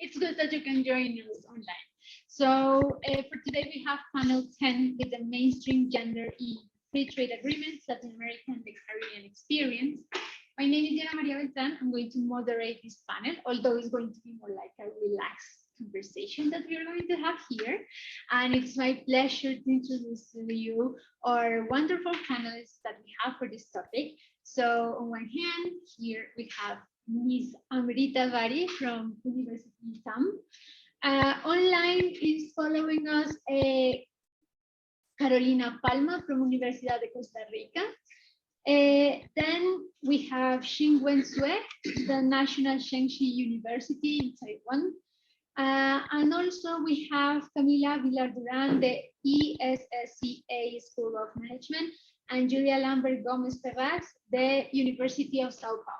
it's good that you can join us online. So for today, we have panel 10 with the mainstream gender in free trade agreements, Latin American and the Caribbean experience. My name is María Beltran. I'm going to moderate this panel, although it's going to be more like a relaxed conversation that we're going to have here. And it's my pleasure to introduce to you our wonderful panelists that we have for this topic. So on one hand, here we have Ms. Amrita Bahri from Universidad ITAM. Online is following us Carolina Palma from Universidad de Costa Rica. Then we have Chingwen Hsueh, the National Chengchi University in Taiwan. And also we have Camila Villard Duran, the ESSCA School of Management, and Julia Lambert Gomes Ferraz, the University of Sao Paulo.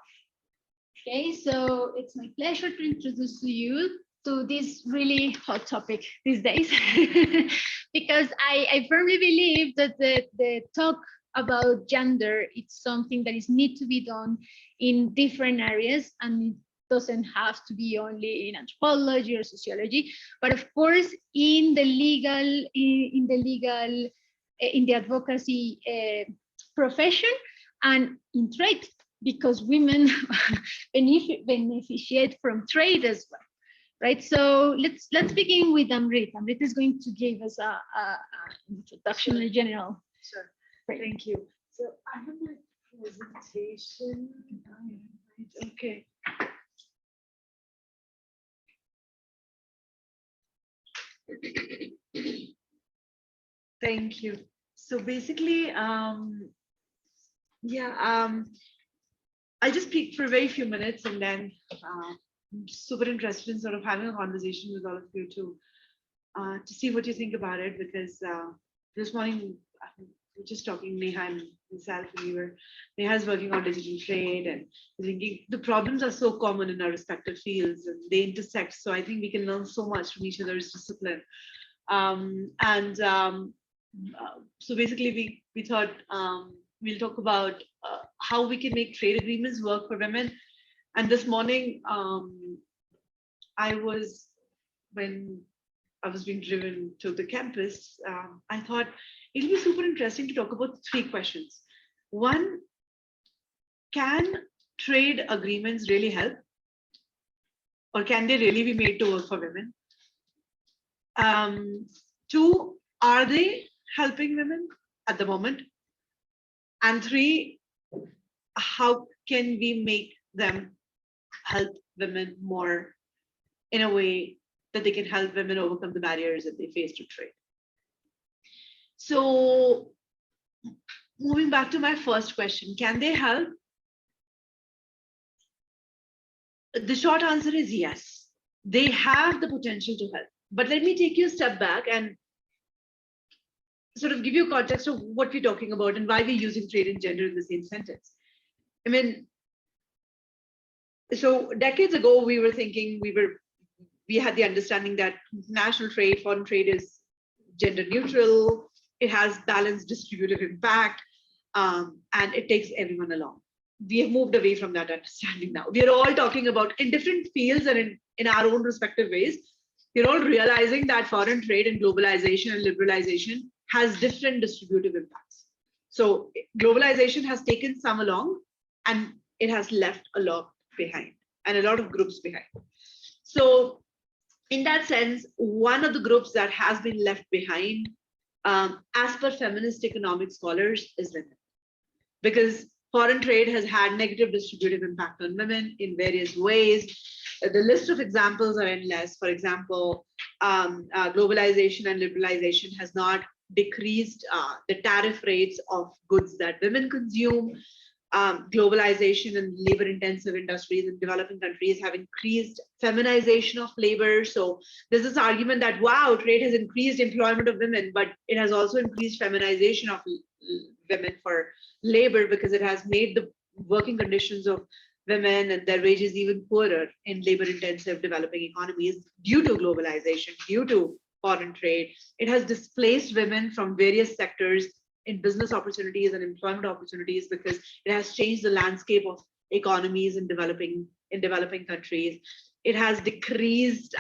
Okay, so it's my pleasure to introduce to you to this really hot topic these days, because I firmly believe that the talk about gender, it's something that is need to be done in different areas, and it doesn't have to be only in anthropology or sociology, but of course in the legal, in the advocacy profession and in trade, because women beneficiate from trade as well. Right, so let's begin with Amrita. Amrita is going to give us an introduction in general. Sure, thank you. So I have my presentation. Okay. Thank you. So basically, I'll just speak for a very few minutes, and then I'm super interested in sort of having a conversation with all of you to see what you think about it, because this morning we were just talking, Neha and myself, and Neha's working on digital trade, and thinking the problems are so common in our respective fields and they intersect. So I think we can learn so much from each other's discipline. So basically we thought we'll talk about how we can make trade agreements work for women. And this morning, when I was being driven to the campus, I thought it'll be super interesting to talk about 3 questions. One, can trade agreements really help? Or can they really be made to work for women? 2, are they helping women at the moment? And 3, how can we make them help women more in a way that they can help women overcome the barriers that they face to trade? So moving back to my first question, can they help? The short answer is yes, they have the potential to help. But let me take you a step back and sort of give you a context of what we're talking about and why we're using trade and gender in the same sentence. I mean, so decades ago, we were thinking, we had the understanding that international trade, foreign trade is gender neutral, it has balanced distributive impact, and it takes everyone along. We have moved away from that understanding now. We are all talking about, in different fields and in our own respective ways, we're all realizing that foreign trade and globalization and liberalization has different distributive impacts. So globalization has taken some along, and it has left a lot behind, and a lot of groups behind. So in that sense, one of the groups that has been left behind, as per feminist economic scholars, is women. Because foreign trade has had negative distributive impact on women in various ways. The list of examples are endless. For example, globalization and liberalization has not decreased the tariff rates of goods that women consume. Globalization and labor-intensive industries in developing countries have increased feminization of labor. So there's this argument that, wow, trade has increased employment of women, but it has also increased feminization of women for labor, because it has made the working conditions of women and their wages even poorer in labor-intensive developing economies due to globalization, due to foreign trade. It has displaced women from various sectors in business opportunities and employment opportunities, because it has changed the landscape of economies in developing countries. It has decreased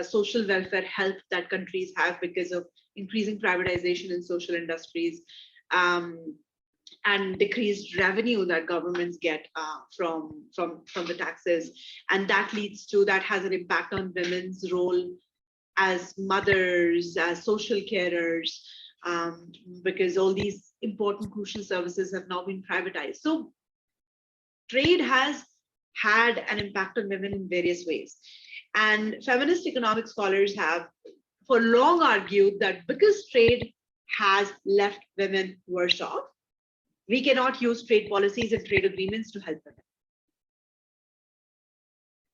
social welfare help that countries have because of increasing privatization in social industries, and decreased revenue that governments get from the taxes. And that has an impact on women's role as mothers, as social carers, because all these important crucial services have now been privatized. So trade has had an impact on women in various ways. And feminist economic scholars have for long argued that because trade has left women worse off, we cannot use trade policies and trade agreements to help women.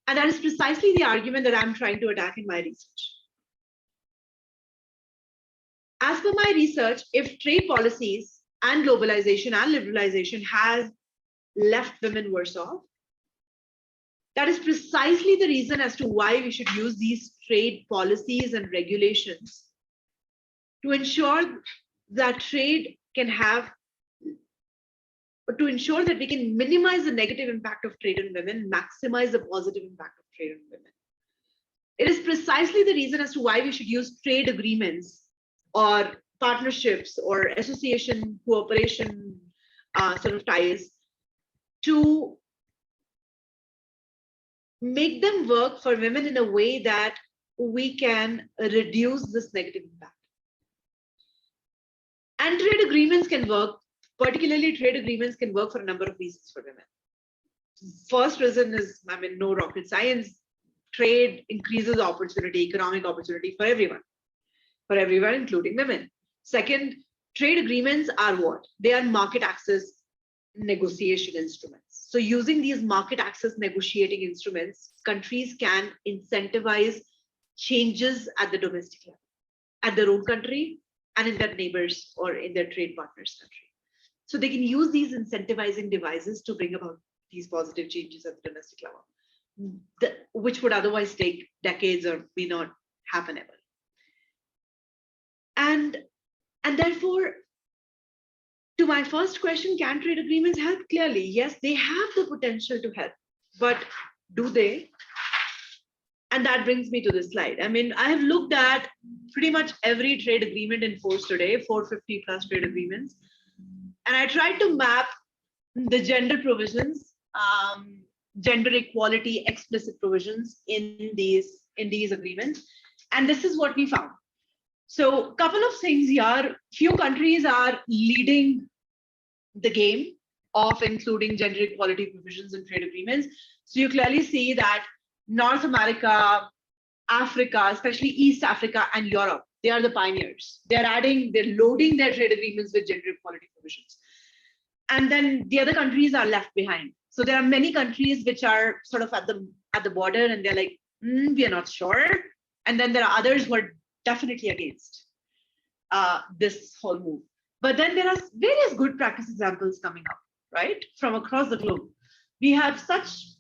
And that is precisely the argument that I'm trying to attack in my research. As per my research, if trade policies and globalization and liberalization has left women worse off, that is precisely the reason as to why we should use these trade policies and regulations to ensure that trade can have, to ensure that we can minimize the negative impact of trade on women, maximize the positive impact of trade on women. It is precisely the reason as to why we should use trade agreements or partnerships or association cooperation sort of ties to make them work for women in a way that we can reduce this negative impact. And trade agreements can work, particularly trade agreements can work for a number of reasons for women. First reason is, I mean, no rocket science. Trade increases opportunity, economic opportunity for everyone, including women. Second, trade agreements are what? They are market access negotiation instruments. So using these market access negotiating instruments, countries can incentivize changes at the domestic level, at their own country and in their neighbors or in their trade partners' country. So they can use these incentivizing devices to bring about these positive changes at the domestic level, which would otherwise take decades or may not happen ever. And therefore, to my first question, can trade agreements help? Clearly, yes, they have the potential to help, but do they? And that brings me to this slide. I mean, I have looked at pretty much every trade agreement in force today, 450 plus trade agreements. And I tried to map the gender provisions, gender equality, explicit provisions in these agreements. And this is what we found. So a couple of things here, few countries are leading the game of including gender equality provisions in trade agreements. So you clearly see that North America, Africa, especially East Africa and Europe, they are the pioneers. They're loading their trade agreements with gender equality provisions. And then the other countries are left behind. So there are many countries which are sort of at the border and they're like, we are not sure. And then there are others who are definitely against this whole move. But then there are various good practice examples coming up, right, from across the globe. We have such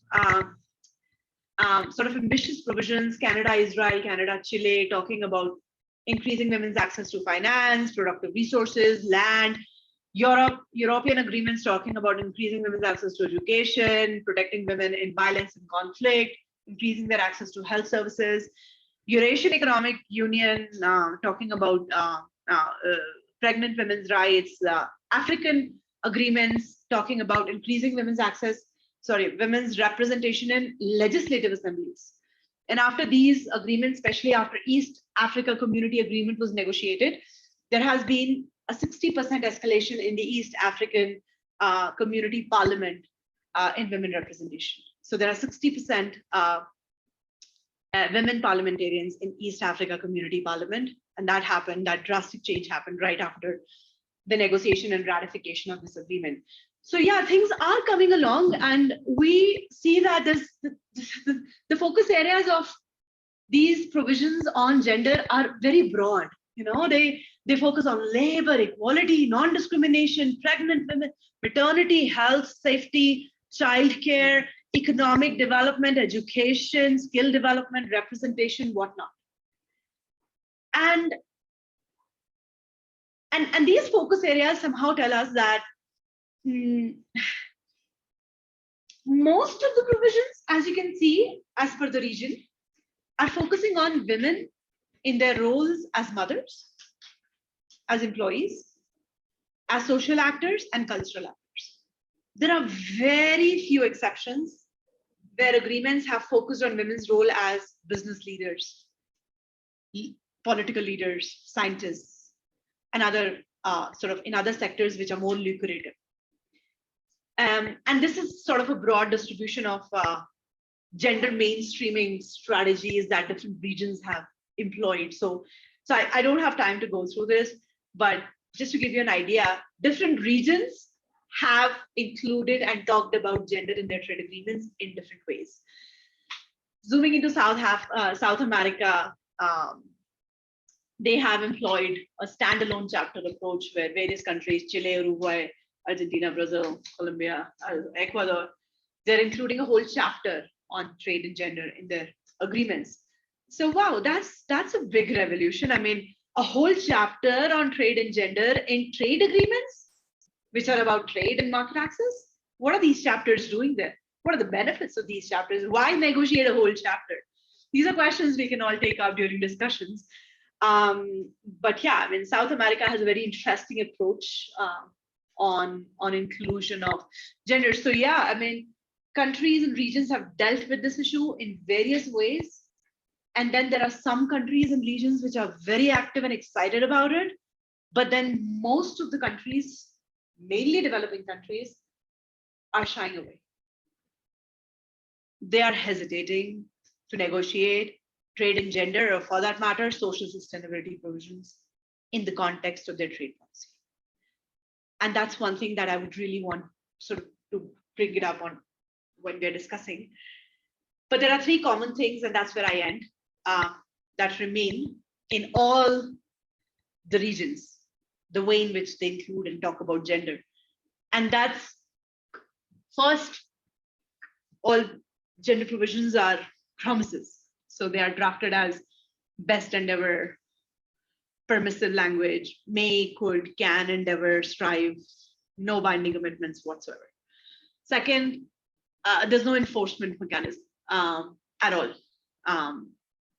sort of ambitious provisions, Canada, Israel, Canada, Chile, talking about increasing women's access to finance, productive resources, land. European agreements talking about increasing women's access to education, protecting women in violence and conflict, increasing their access to health services. Eurasian Economic Union talking about pregnant women's rights, African agreements talking about increasing women's representation in legislative assemblies. And after these agreements, especially after East Africa Community Agreement was negotiated, there has been a 60% escalation in the East African Community Parliament in women representation. So there are 60% women parliamentarians in East Africa Community Parliament, and that drastic change happened right after the negotiation and ratification of this agreement. So yeah, things are coming along, and we see that the focus areas of these provisions on gender are very broad. You know, they focus on labor, equality, non-discrimination, pregnant women, maternity, health, safety, childcare, economic development, education, skill development, representation, whatnot. And these focus areas somehow tell us that most of the provisions, as you can see, as per the region, are focusing on women in their roles as mothers, as employees, as social actors and cultural actors. There are very few exceptions where agreements have focused on women's role as business leaders, political leaders, scientists, and other in other sectors which are more lucrative. And this is sort of a broad distribution of gender mainstreaming strategies that different regions have employed. So I don't have time to go through this, but just to give you an idea, different regions have included and talked about gender in their trade agreements in different ways. Zooming into South America, they have employed a standalone chapter approach where various countries, Chile, Uruguay, Argentina, Brazil, Colombia, Ecuador, they're including a whole chapter on trade and gender in their agreements. So wow, that's a big revolution. I mean, a whole chapter on trade and gender in trade agreements, which are about trade and market access. What are these chapters doing there? What are the benefits of these chapters? Why negotiate a whole chapter? These are questions we can all take up during discussions. But yeah, I mean, South America has a very interesting approach on inclusion of gender. So yeah, I mean, countries and regions have dealt with this issue in various ways. And then there are some countries and regions which are very active and excited about it. But then most of the countries, mainly developing countries, are shying away. They are hesitating to negotiate trade and gender, or for that matter, social sustainability provisions in the context of their trade policy. And that's one thing that I would really want sort of to bring it up on when we're discussing. But there are three common things, and that's where I end, that remain in all the regions, the way in which they include and talk about gender. And that's first, all gender provisions are promises. So they are drafted as best endeavor, permissive language, may, could, can, endeavor, strive, no binding commitments whatsoever. Second, there's no enforcement mechanism at all.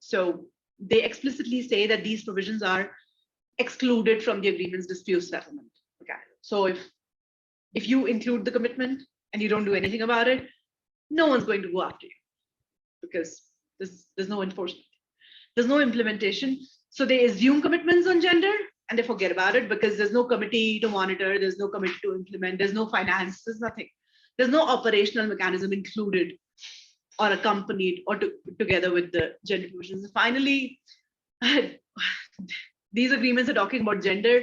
So they explicitly say that these provisions are excluded from the agreement's dispute settlement. Okay. So if you include the commitment and you don't do anything about it, no one's going to go after you because there's no enforcement. There's no implementation. So they assume commitments on gender and they forget about it because there's no committee to monitor, there's no committee to implement, there's no finance, there's nothing. There's no operational mechanism included or accompanied or together with the gender provisions. Finally, these agreements are talking about gender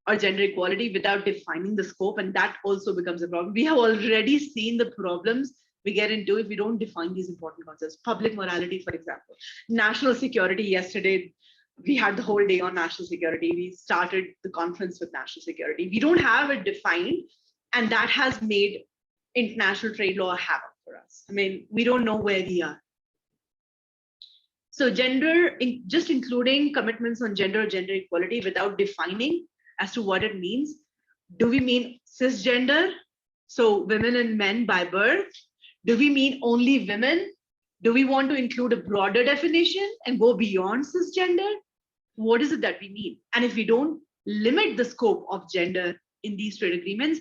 or gender equality without defining the scope, and that also becomes a problem. We have already seen the problems we get into if we don't define these important concepts. Public morality, for example. National security, yesterday, we had the whole day on national security. We started the conference with national security. We don't have it defined, and that has made international trade law a havoc for us. I mean, we don't know where we are. So gender, just including commitments on gender or gender equality without defining as to what it means. Do we mean cisgender? So women and men by birth? Do we mean only women? Do we want to include a broader definition and go beyond cisgender? What is it that we mean? And if we don't limit the scope of gender in these trade agreements,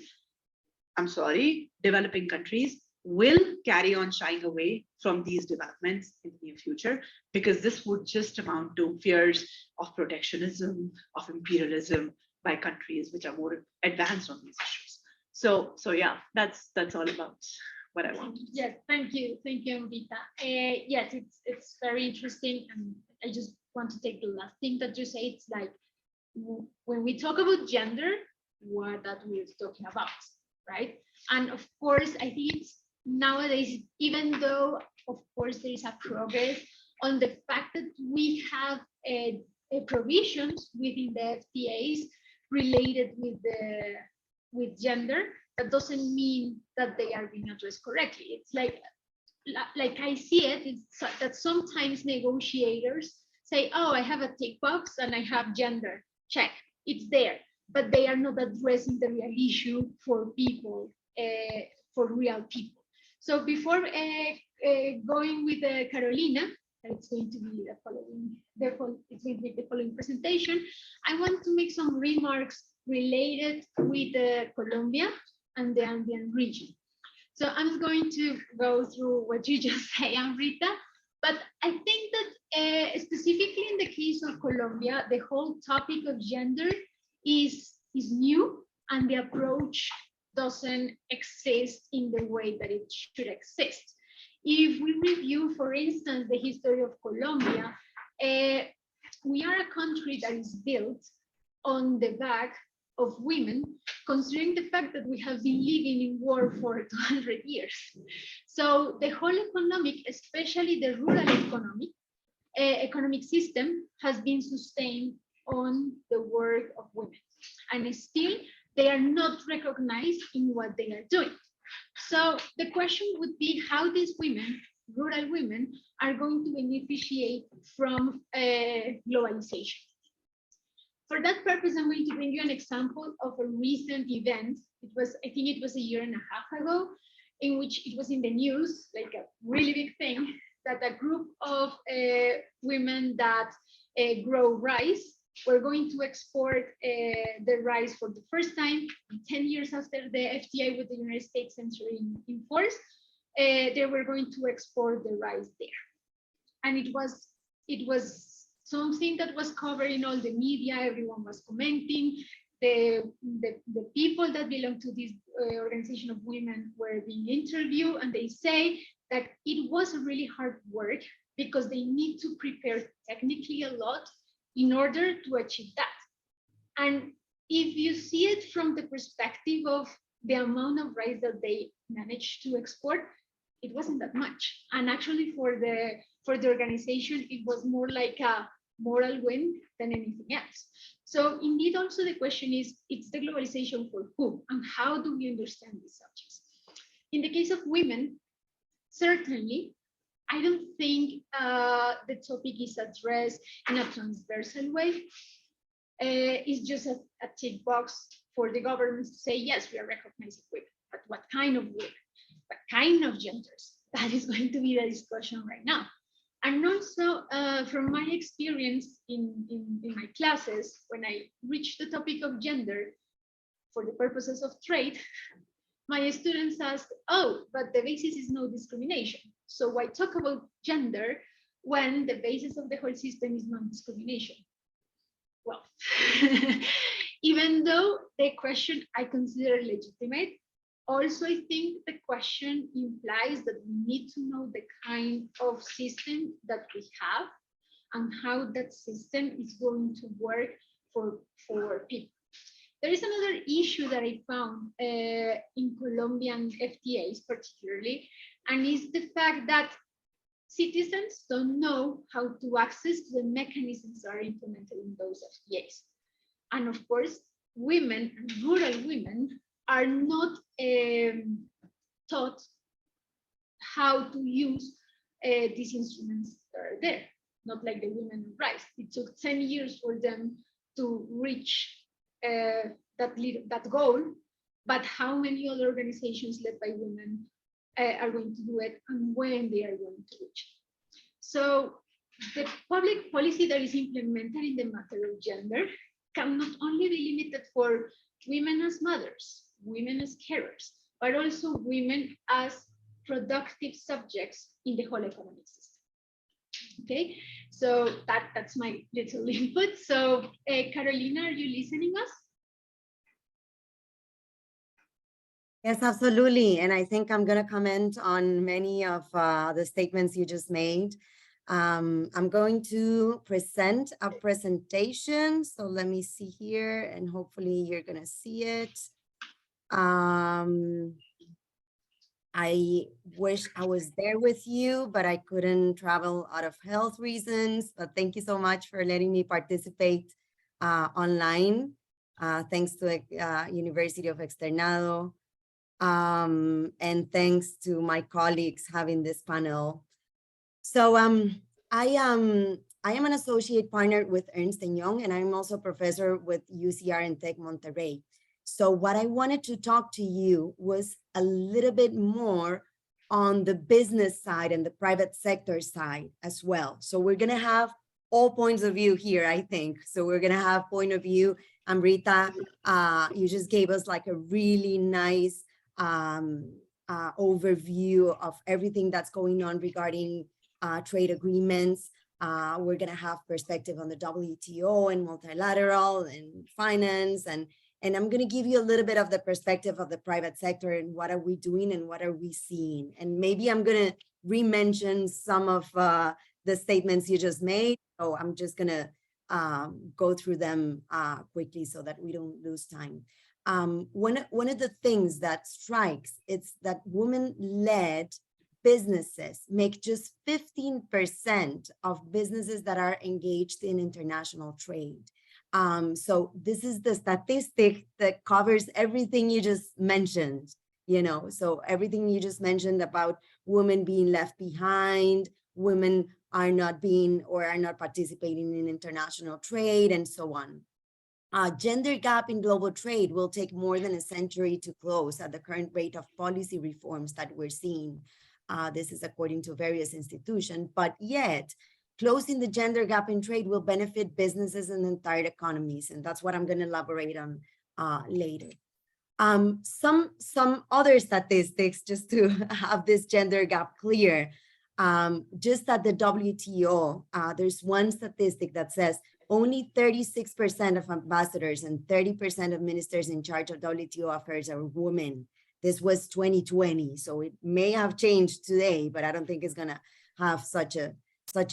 I'm sorry, developing countries will carry on shying away from these developments in the near future, because this would just amount to fears of protectionism, of imperialism by countries which are more advanced on these issues. So yeah, that's all about what I want. Yes, thank you, Amrita. Yes, it's very interesting, and I just want to take the last thing that you say. It's like when we talk about gender, what that we're talking about, right? And of course, I think it's nowadays, even though of course there is a progress on the fact that we have a provisions within the FTAs related with gender, that doesn't mean that they are being addressed correctly. It's like I see it, it's that sometimes negotiators say, oh, I have a tick box and I have gender, check, it's there, but they are not addressing the real issue for people, for real people. So before going with Carolina, it's going to be the following presentation, I want to make some remarks related with Colombia and the Andean region. So I'm going to go through what you just say, Amrita, but I think that specifically in the case of Colombia, the whole topic of gender is new, and the approach doesn't exist in the way that it should exist. If we review, for instance, the history of Colombia, we are a country that is built on the back of women, considering the fact that we have been living in war for 200 years. So the whole economic, especially the rural economic system, has been sustained on the work of women. And still, they are not recognized in what they are doing. So the question would be how these women, rural women, are going to beneficiate from globalization. For that purpose, I'm going to bring you an example of a recent event. I think it was a year and a half ago, in which it was in the news, like a really big thing, that a group of women that grow rice were going to export the rice for the first time 10 years after the FTA with the United States entering in force. They were going to export the rice there. And it was something that was covered in all the media. Everyone was commenting. The people that belong to this organization of women were being interviewed, and they say that it was a really hard work because they need to prepare technically a lot in order to achieve that. And if you see it from the perspective of the amount of rice that they managed to export, it wasn't that much. And actually for the organization, it was more like a moral win than anything else. So indeed, also the question is, it's the globalization for whom, and how do we understand these subjects? In the case of women, certainly, I don't think the topic is addressed in a transversal way. It's just a tick box for the government to say, yes, we are recognizing women, but what kind of women? What kind of genders? That is going to be the discussion right now. And also, from my experience in my classes, when I reach the topic of gender for the purposes of trade, my students ask, oh, but the basis is no discrimination. So why talk about gender when the basis of the whole system is non-discrimination? Well, even though the question I consider legitimate, also I think the question implies that we need to know the kind of system that we have and how that system is going to work for people. There is another issue that I found in Colombian FTAs particularly, and is the fact that citizens don't know how to access the mechanisms that are implemented in those FTAs. And of course, women, rural women, are not taught how to use these instruments that are there, not like the women in rice. It took 10 years for them to reach that goal, but how many other organizations led by women are going to do it, and when they are going to reach it. So the public policy that is implemented in the matter of gender can not only be limited for women as mothers, women as carers, but also women as productive subjects in the whole economic system. Okay, so that's my little input. So Carolina, are you listening us? Yes, absolutely. And I think I'm going to comment on many of the statements you just made. I'm going to present a presentation. So let me see here, and hopefully you're going to see it. I wish I was there with you, but I couldn't travel out of health reasons. But thank you so much for letting me participate online. Thanks to University of Externado. And thanks to my colleagues having this panel. So I am an associate partner with Ernst & Young, and I'm also a professor with UCR and Tech Monterrey. So what I wanted to talk to you was a little bit more on the business side and the private sector side as well. So we're going to have all points of view here, I think. So we're going to have point of view. Amrita, you just gave us like a really nice overview of everything that's going on regarding trade agreements. We're going to have perspective on the WTO and multilateral and finance, and I'm going to give you a little bit of the perspective of the private sector and what are we doing and what are we seeing. And maybe I'm going to re-mention some of the statements you just made. So I'm just going to go through them quickly so that we don't lose time. One of the things that strikes, it's that women-led businesses make just 15% of businesses that are engaged in international trade. So this is the statistic that covers everything you just mentioned, you know, so everything you just mentioned about women being left behind, women are not being or are not participating in international trade, and so on. Gender gap in global trade will take more than a century to close at the current rate of policy reforms that we're seeing. This is according to various institutions, but yet closing the gender gap in trade will benefit businesses and entire economies. And that's what I'm going to elaborate on later. Some other statistics just to have this gender gap clear. Just at the WTO, there's one statistic that says only 36% of ambassadors and 30% of ministers in charge of WTO affairs are women. This was 2020, so it may have changed today, but I don't think it's gonna have such a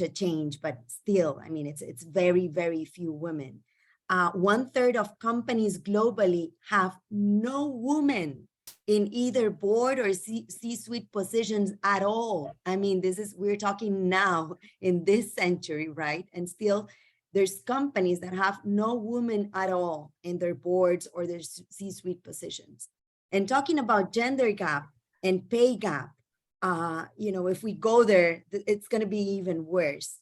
change. But still, I mean, it's very, very few women. 1/3 of companies globally have no women in either board or C-suite positions at all. I mean, we're talking now in this century, right? And still, there's companies that have no women at all in their boards or their C-suite positions. And talking about gender gap and pay gap, you know, if we go there, it's going to be even worse.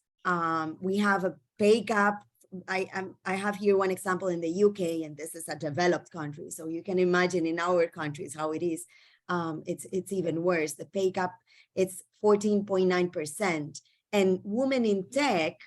We have a pay gap. I have here one example in the UK, and this is a developed country. So you can imagine in our countries how it is. It's even worse. The pay gap, it's 14.9%. And women in tech,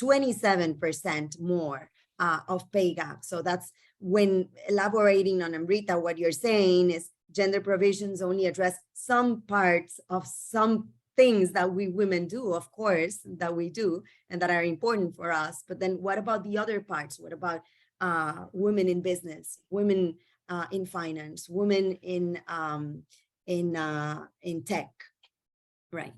27% more of pay gap. So that's when elaborating on Amrita, what you're saying is gender provisions only address some parts of some things that we women do, of course, that we do and that are important for us. But then what about the other parts? What about women in business, women in finance, women in tech, right?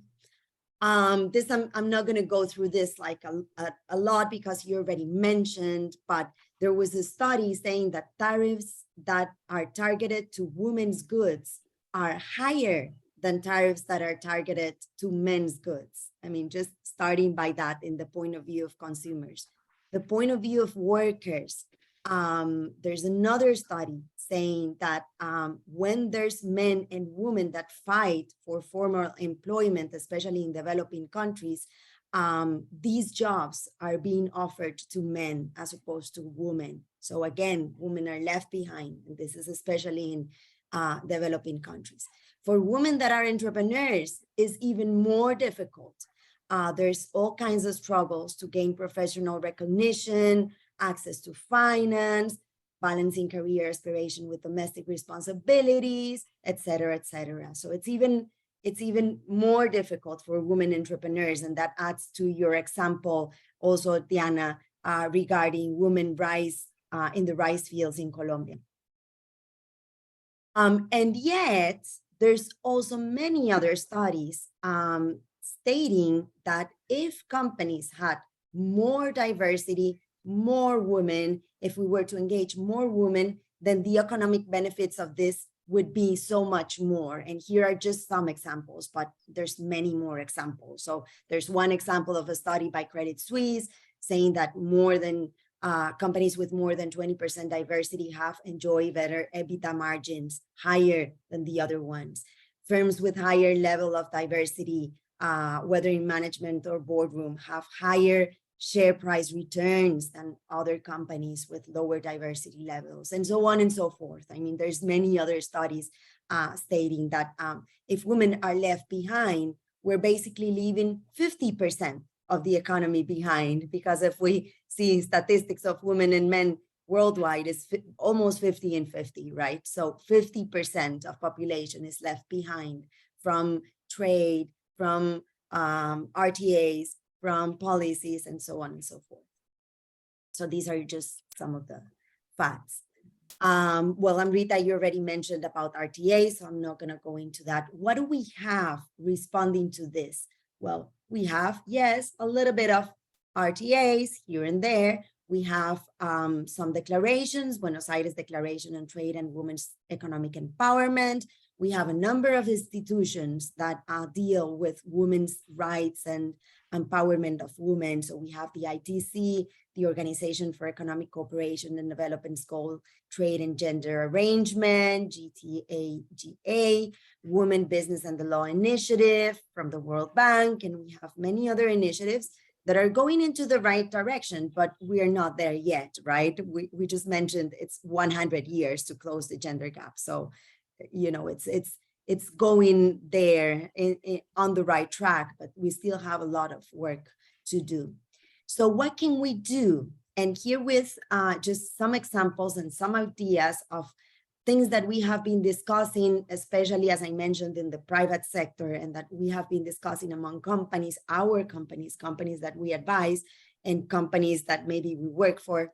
This I'm not going to go through this like a lot because you already mentioned, but there was a study saying that tariffs that are targeted to women's goods are higher than tariffs that are targeted to men's goods. I mean, just starting by that in the point of view of consumers. The point of view of workers, there's another study saying that when there's men and women that fight for formal employment, especially in developing countries, these jobs are being offered to men as opposed to women. So again, women are left behind, and this is especially in developing countries. For women that are entrepreneurs, is even more difficult. There's all kinds of struggles to gain professional recognition, access to finance, balancing career aspiration with domestic responsibilities, et cetera, et cetera. So it's even more difficult for women entrepreneurs, and that adds to your example also, Diana, regarding women rice in the rice fields in Colombia. And yet, there's also many other studies stating that if companies had more diversity, more women, if we were to engage more women, then the economic benefits of this would be so much more. And here are just some examples, but there's many more examples. So there's one example of a study by Credit Suisse saying that more than companies with more than 20% diversity have enjoyed better EBITDA margins, higher than the other ones. Firms with higher level of diversity, whether in management or boardroom, have higher share price returns than other companies with lower diversity levels, and so on and so forth. I mean, there's many other studies stating that if women are left behind, we're basically leaving 50% of the economy behind, because if we see statistics of women and men worldwide is almost 50 and 50, right? So 50% of population is left behind from trade, from RTAs, from policies, and so on and so forth. So these are just some of the facts. Well, Amrita, you already mentioned about RTAs, so I'm not going to go into that. What do we have responding to this? Well, we have, yes, a little bit of RTAs here and there. We have some declarations, Buenos Aires Declaration on Trade and Women's Economic Empowerment. We have a number of institutions that deal with women's rights and empowerment of women. So we have the ITC, the Organization for Economic Cooperation and Development's Goal, Trade and Gender Arrangement, GTAGA, Women, Business and the Law Initiative from the World Bank, and we have many other initiatives that are going into the right direction, but we are not there yet, right? We just mentioned it's 100 years to close the gender gap. So, you know, it's going there on the right track, but we still have a lot of work to do. So what can we do? And here with just some examples and some ideas of things that we have been discussing, especially as I mentioned in the private sector, and that we have been discussing among companies, our companies, companies that we advise, and companies that maybe we work for.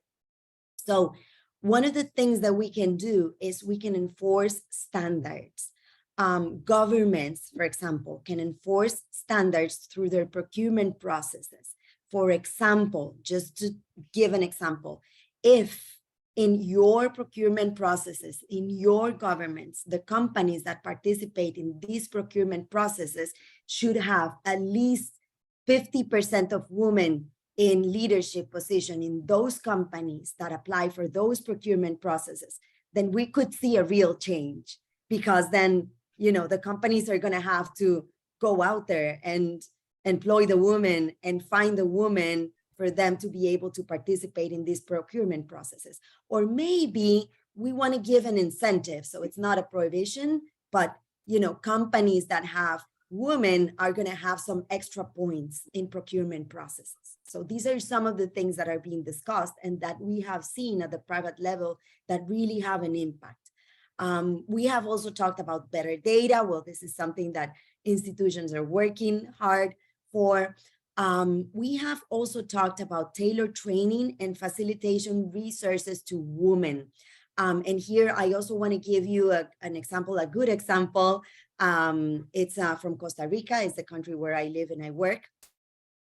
So one of the things that we can do is we can enforce standards. Governments, for example, can enforce standards through their procurement processes. For example, just to give an example, if in your procurement processes, in your governments, the companies that participate in these procurement processes should have at least 50% of women in leadership position in those companies that apply for those procurement processes, then we could see a real change, because then, you know, the companies are going to have to go out there and employ the woman and find the woman for them to be able to participate in these procurement processes. Or maybe we want to give an incentive. So it's not a prohibition, but, you know, companies that have women are going to have some extra points in procurement processes. So these are some of the things that are being discussed and that we have seen at the private level that really have an impact. We have also talked about better data. Well, this is something that institutions are working hard for. We have also talked about tailored training and facilitation resources to women. And here I also want to give you an example, a good example. It's from Costa Rica. It's the country where I live and I work.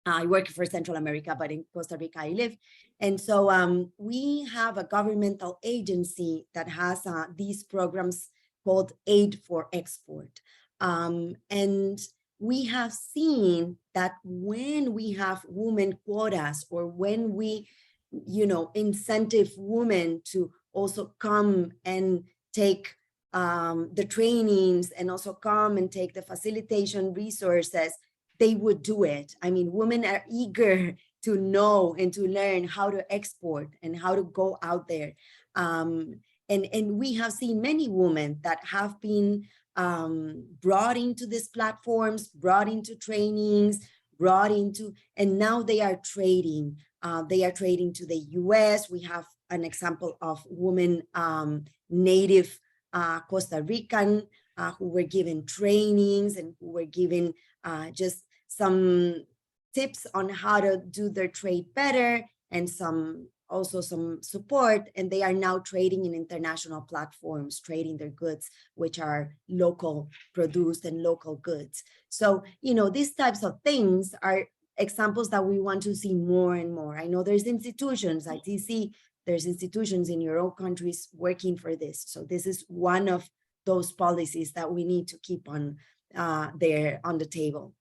I work for Central America, but in Costa Rica I live. And so we have a governmental agency that has these programs called Aid for Export. And we have seen that when we have women quotas, or when we, you know, incentive women to also come and take the trainings and also come and take the facilitation resources, they would do it. I mean, women are eager to know and to learn how to export and how to go out there. And we have seen many women that have been brought into these platforms, brought into trainings, brought into, and now they are trading. They are trading to the US. We have an example of women, native Costa Rican, who were given trainings and who were given just some tips on how to do their trade better, and also some support, and they are now trading in international platforms, trading their goods, which are local produced and local goods. So, you know, these types of things are examples that we want to see more and more. I know there's institutions, ITC, there's institutions in your own countries working for this. So this is one of those policies that we need to keep on there on the table.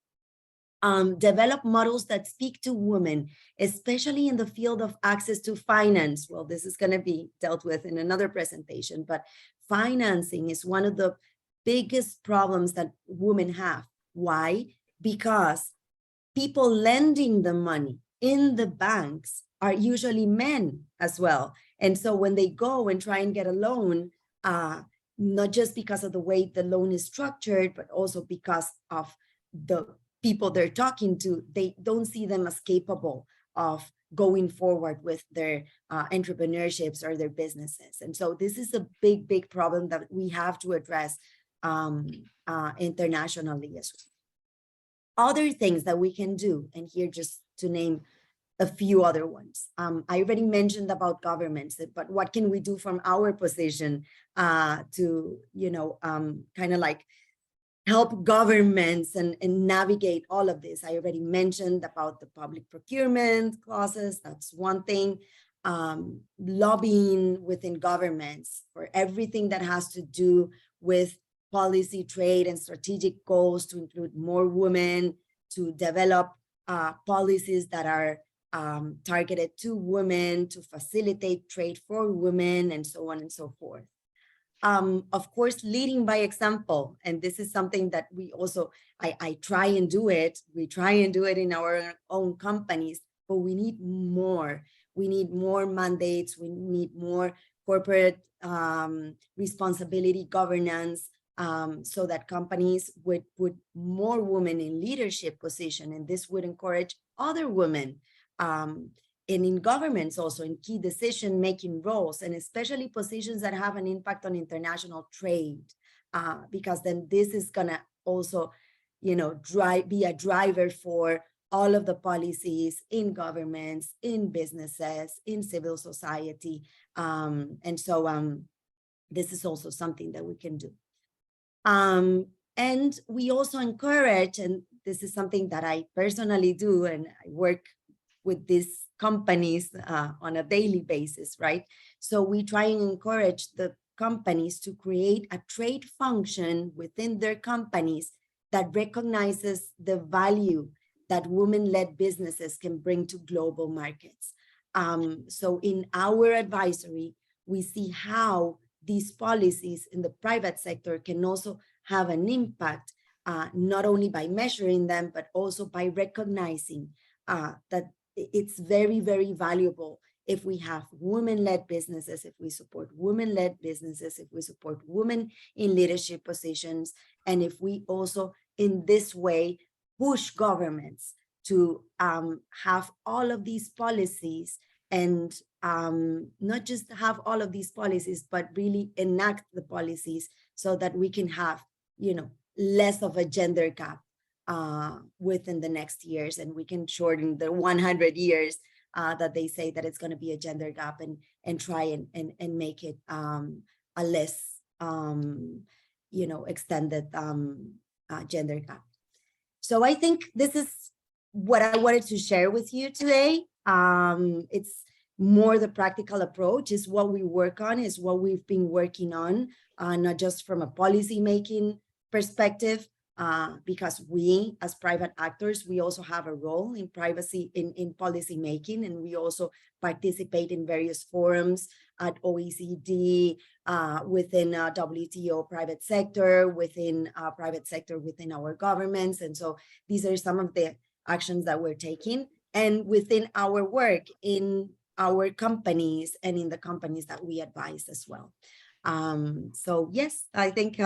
Develop models that speak to women, especially in the field of access to finance. Well, this is going to be dealt with in another presentation, but financing is one of the biggest problems that women have. Why? Because people lending the money in the banks are usually men as well. And so when they go and try and get a loan, not just because of the way the loan is structured, but also because of the people they're talking to. They don't see them as capable of going forward with their entrepreneurships or their businesses. And so this is a big, big problem that we have to address internationally as well. Other things that we can do, and here just to name a few other ones. I already mentioned about governments, but what can we do from our position to, kind of like help governments and navigate all of this? I already mentioned about the public procurement clauses. That's one thing. Lobbying within governments for everything that has to do with policy, trade, and strategic goals, to include more women, to develop policies that are targeted to women, to facilitate trade for women, and so on and so forth. Of course, leading by example, and this is something that we also, I try and do it. We try and do it in our own companies, but we need more. We need more mandates. We need more corporate responsibility governance, so that companies would put more women in leadership position, and this would encourage other women and in governments also in key decision-making roles, and especially positions that have an impact on international trade, because then this is gonna also, be a driver for all of the policies in governments, in businesses, in civil society, and so this is also something that we can do. And we also encourage, and this is something that I personally do, and I work with these companies on a daily basis, right? So we try and encourage the companies to create a trade function within their companies that recognizes the value that women-led businesses can bring to global markets. So in our advisory, we see how these policies in the private sector can also have an impact, not only by measuring them, but also by recognizing that it's very, very valuable if we have women-led businesses, if we support women-led businesses, if we support women in leadership positions, and if we also, in this way, push governments to have all of these policies, and not just have all of these policies, but really enact the policies so that we can have, less of a gender gap within the next years, and we can shorten the 100 years that they say that it's going to be a gender gap, and try and make it a less extended gender gap. So I think this is what I wanted to share with you today. It's more the practical approach, is what we work on, is what we've been working on, not just from a policy making perspective, because we as private actors, we also have a role in privacy in policy making, and we also participate in various forums at OECD, within WTO private sector, within private sector within our governments. And so these are some of the actions that we're taking, and within our work in our companies and in the companies that we advise as well. So yes, I think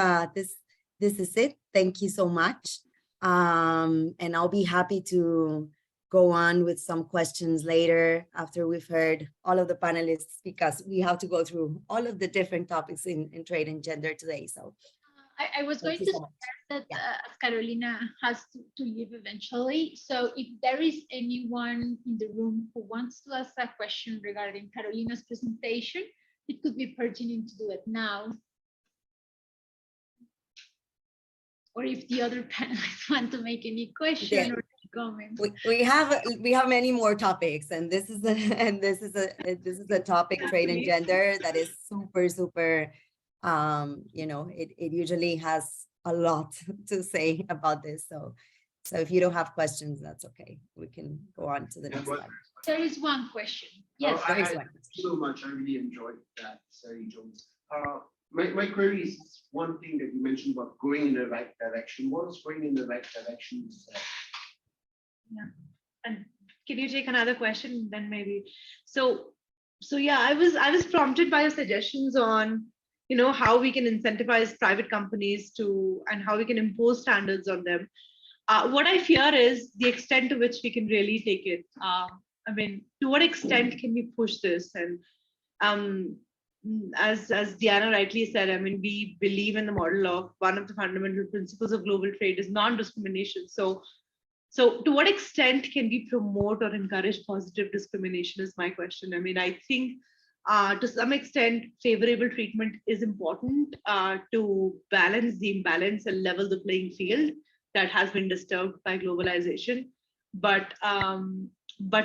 this is it. Thank you so much. And I'll be happy to go on with some questions later after we've heard all of the panelists, because we have to go through all of the different topics in trade and gender today. So I was going to say that Carolina has to leave eventually. So if there is anyone in the room who wants to ask a question regarding Carolina's presentation, it could be pertinent to do it now. Or if the other panelists want to make any question or comment. We have many more topics, and this is a topic, trade and gender, that is super it usually has a lot to say about this. So if you don't have questions, that's okay. We can go on to the next slide. There is one question. Yes. There is one. So much. I really enjoyed that, Sari Jones. My query is one thing that you mentioned about going in the right direction. What is going in the right direction? Yeah. And can you take another question then maybe? So yeah, I was prompted by your suggestions on how we can incentivize private companies and how we can impose standards on them. What I fear is the extent to which we can really take it. To what extent can we push this? And as Diana rightly said, we believe in the model of one of the fundamental principles of global trade is non-discrimination. So to what extent can we promote or encourage positive discrimination is my question. I think to some extent, favorable treatment is important to balance the imbalance and level the playing field that has been disturbed by globalization. But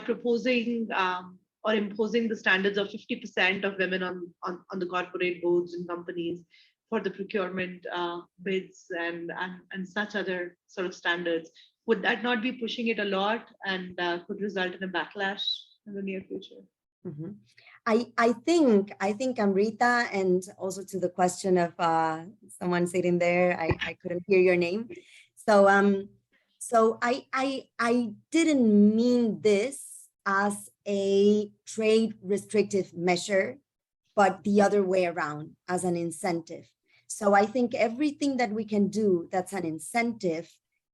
proposing or imposing the standards of 50% of women on the corporate boards and companies for the procurement bids and such other sort of standards, would that not be pushing it a lot and could result in a backlash in the near future? Mm-hmm. I think Amrita, and also to the question of someone sitting there, I couldn't hear your name. So I didn't mean this as a trade restrictive measure, but the other way around, as an incentive. So I think everything that we can do that's an incentive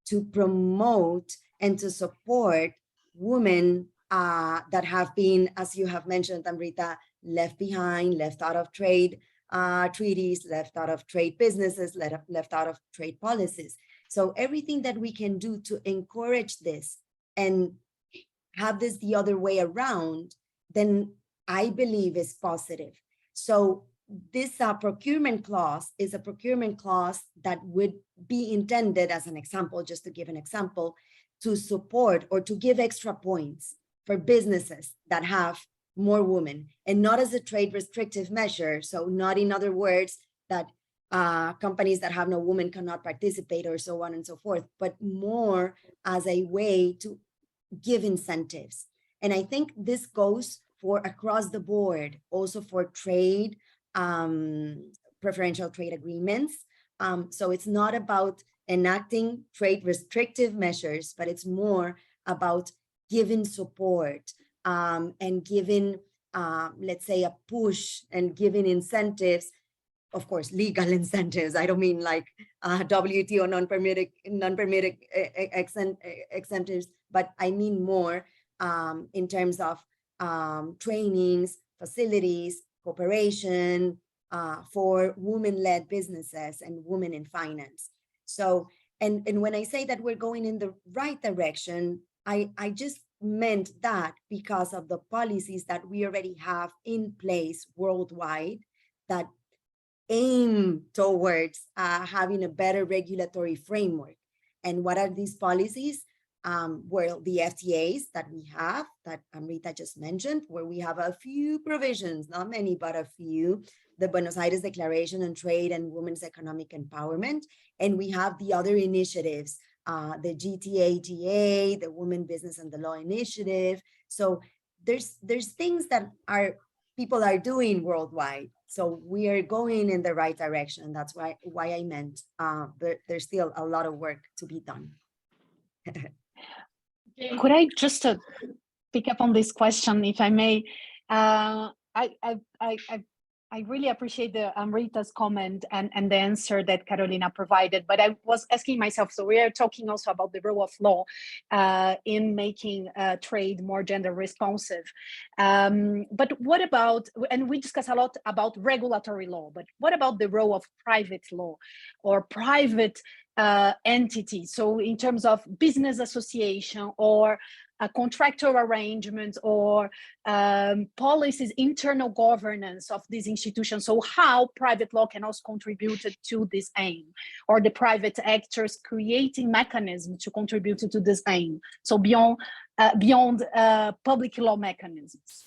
to promote and to support women that have been, as you have mentioned, Amrita, left behind, left out of trade treaties, left out of trade businesses, left out of trade policies. So everything that we can do to encourage this and have this the other way around, then I believe is positive. So this procurement clause is a procurement clause that would be intended, as an example, just to give an example, to support or to give extra points for businesses that have more women, and not as a trade restrictive measure. So not, in other words, that companies that have no women cannot participate or so on and so forth, but more as a way to give incentives. And I think this goes for across the board, also for trade, preferential trade agreements. So it's not about enacting trade restrictive measures, but it's more about giving support and giving, let's say, a push and giving incentives, of course, legal incentives. I don't mean like WTO non-permitted incentives, but I mean more in terms of trainings, facilities, cooperation for women-led businesses and women in finance. So, and when I say that we're going in the right direction, I just meant that because of the policies that we already have in place worldwide that aim towards having a better regulatory framework. And what are these policies? Well, the FTAs that we have, that Amrita just mentioned, where we have a few provisions, not many, but a few, the Buenos Aires Declaration on Trade and Women's Economic Empowerment. And we have the other initiatives, the GTAGA, the Women Business and the Law Initiative. So there's things that people are doing worldwide. So we are going in the right direction. That's why I meant there's still a lot of work to be done. Could I just pick up on this question, if I may? I really appreciate the Amrita's comment and the answer that Carolina provided, but I was asking myself, so we are talking also about the role of law in making trade more gender responsive. But what about, and we discuss a lot about regulatory law, but what about the role of private law or private entities? So in terms of business association or contractual arrangements or policies, internal governance of these institutions. So how private law can also contribute to this aim, or the private actors creating mechanisms to contribute to this aim. So beyond public law mechanisms.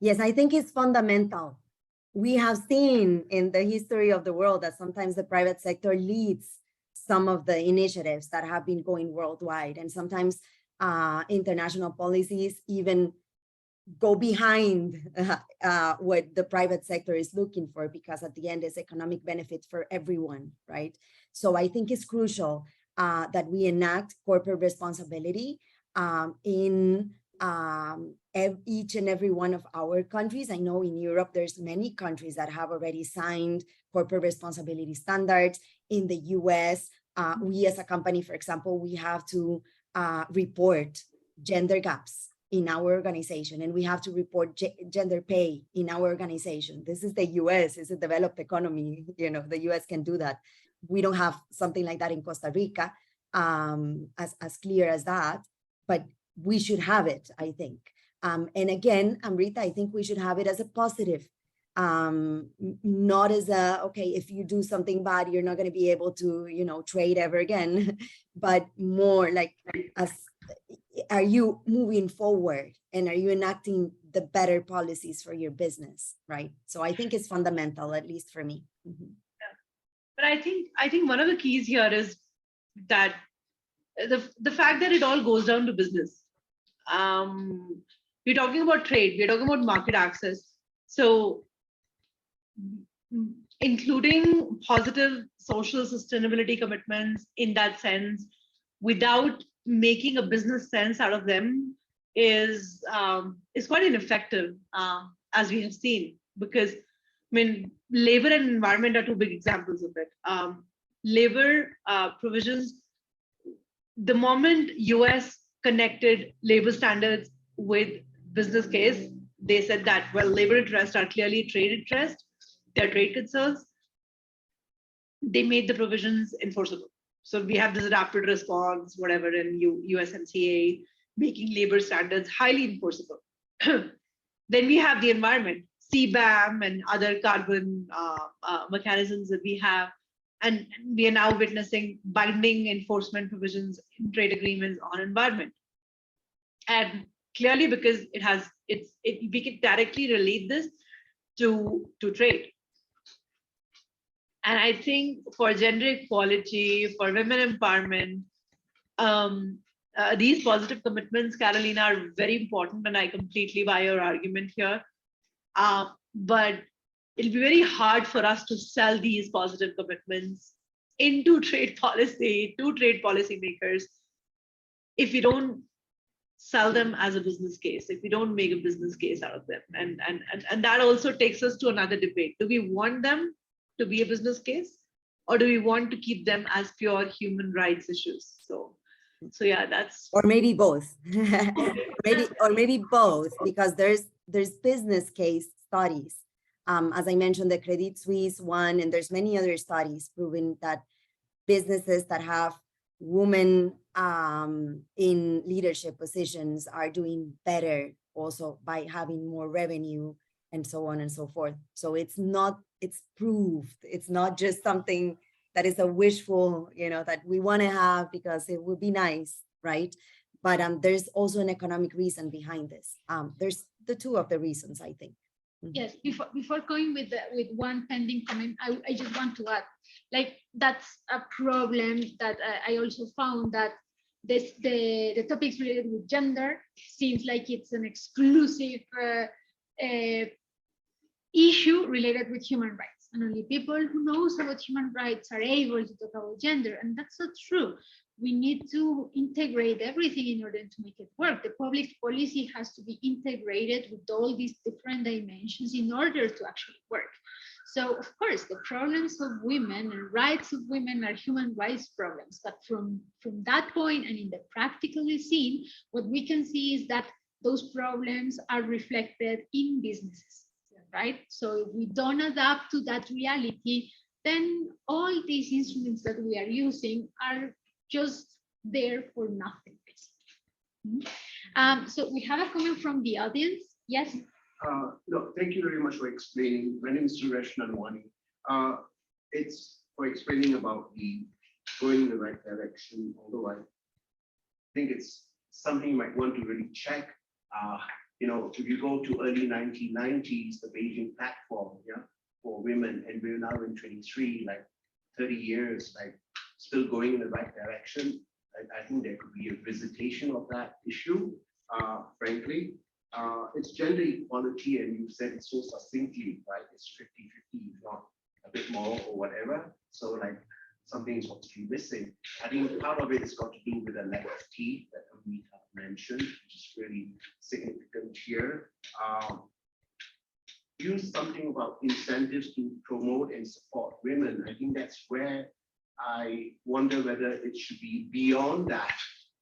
Yes, I think it's fundamental. We have seen in the history of the world that sometimes the private sector leads some of the initiatives that have been going worldwide, and sometimes international policies even go behind what the private sector is looking for, because at the end it's economic benefit for everyone, right? So I think it's crucial that we enact corporate responsibility in each and every one of our countries. I know in Europe, there's many countries that have already signed corporate responsibility standards. In the US, we as a company, for example, we have to report gender gaps in our organization, and we have to report gender pay in our organization. This is the US, it's a developed economy, you know, the US can do that. We don't have something like that in Costa Rica, as clear as that, but we should have it, I think. And again, Amrita, I think we should have it as a positive, not as a, okay, if you do something bad, you're not going to be able to, you know, trade ever again, but more like, as, are you moving forward and are you enacting the better policies for your business, right? So I think it's fundamental, at least for me. Mm-hmm. Yeah. But I think one of the keys here is that the fact that it all goes down to business. We're talking about trade, we're talking about market access. So including positive social sustainability commitments in that sense, without making a business sense out of them, is quite ineffective, as we have seen, because I mean, labor and environment are two big examples of it. Labor provisions, the moment US connected labor standards with business case, they said that, well, labor interests are clearly trade interests, they're trade concerns. They made the provisions enforceable. So we have this rapid response, whatever, in USMCA, making labor standards highly enforceable. Then we have the environment, CBAM and other carbon mechanisms that we have. And we are now witnessing binding enforcement provisions in trade agreements on environment. And clearly, because we can directly relate this to trade. And I think for gender equality, for women empowerment, these positive commitments, Carolina, are very important, and I completely buy your argument here. But it'll be very hard for us to sell these positive commitments into trade policy, to trade policymakers, if we don't sell them as a business case, if we don't make a business case out of them. And that also takes us to another debate. Do we want them to be a business case, or do we want to keep them as pure human rights issues? So yeah, that's, or maybe both. maybe both, because there's business case studies. As I mentioned, the Credit Suisse one, and there's many other studies proving that businesses that have women in leadership positions are doing better also by having more revenue and so on and so forth. So it's proved. It's not just something that is a wishful, you know, that we want to have because it would be nice, right? But there's also an economic reason behind this. There's the two of the reasons, I think. Yes, before going with one pending comment, I just want to add, like, that's a problem that I also found, that the topics related with gender seems like it's an exclusive issue related with human rights, and only people who knows about human rights are able to talk about gender, and that's not true. We need to integrate everything in order to make it work. The public policy has to be integrated with all these different dimensions in order to actually work. So of course, the problems of women and rights of women are human rights problems. But from that point and in the practical scene, what we can see is that those problems are reflected in businesses, right? So if we don't adapt to that reality, then all these instruments that we are using are just there for nothing, basically. So we have a comment from the audience. Yes. No, thank you very much for explaining. My name is Suresh Nanwani. It's for explaining about the going in the right direction, although I think it's something you might want to really check. You know, if you go to early 1990s, the Beijing platform, yeah, for women, and we're now in 23, like 30 years, like still going in the right direction. I think there could be a visitation of that issue, frankly. It's gender equality, and you said it so succinctly, right? It's 50-50, if not a bit more or whatever. So like something is obviously missing. I think part of it has got to do with the lack of teeth that Amrita mentioned, which is really significant here. Use something about incentives to promote and support women. I think that's where I wonder whether it should be beyond that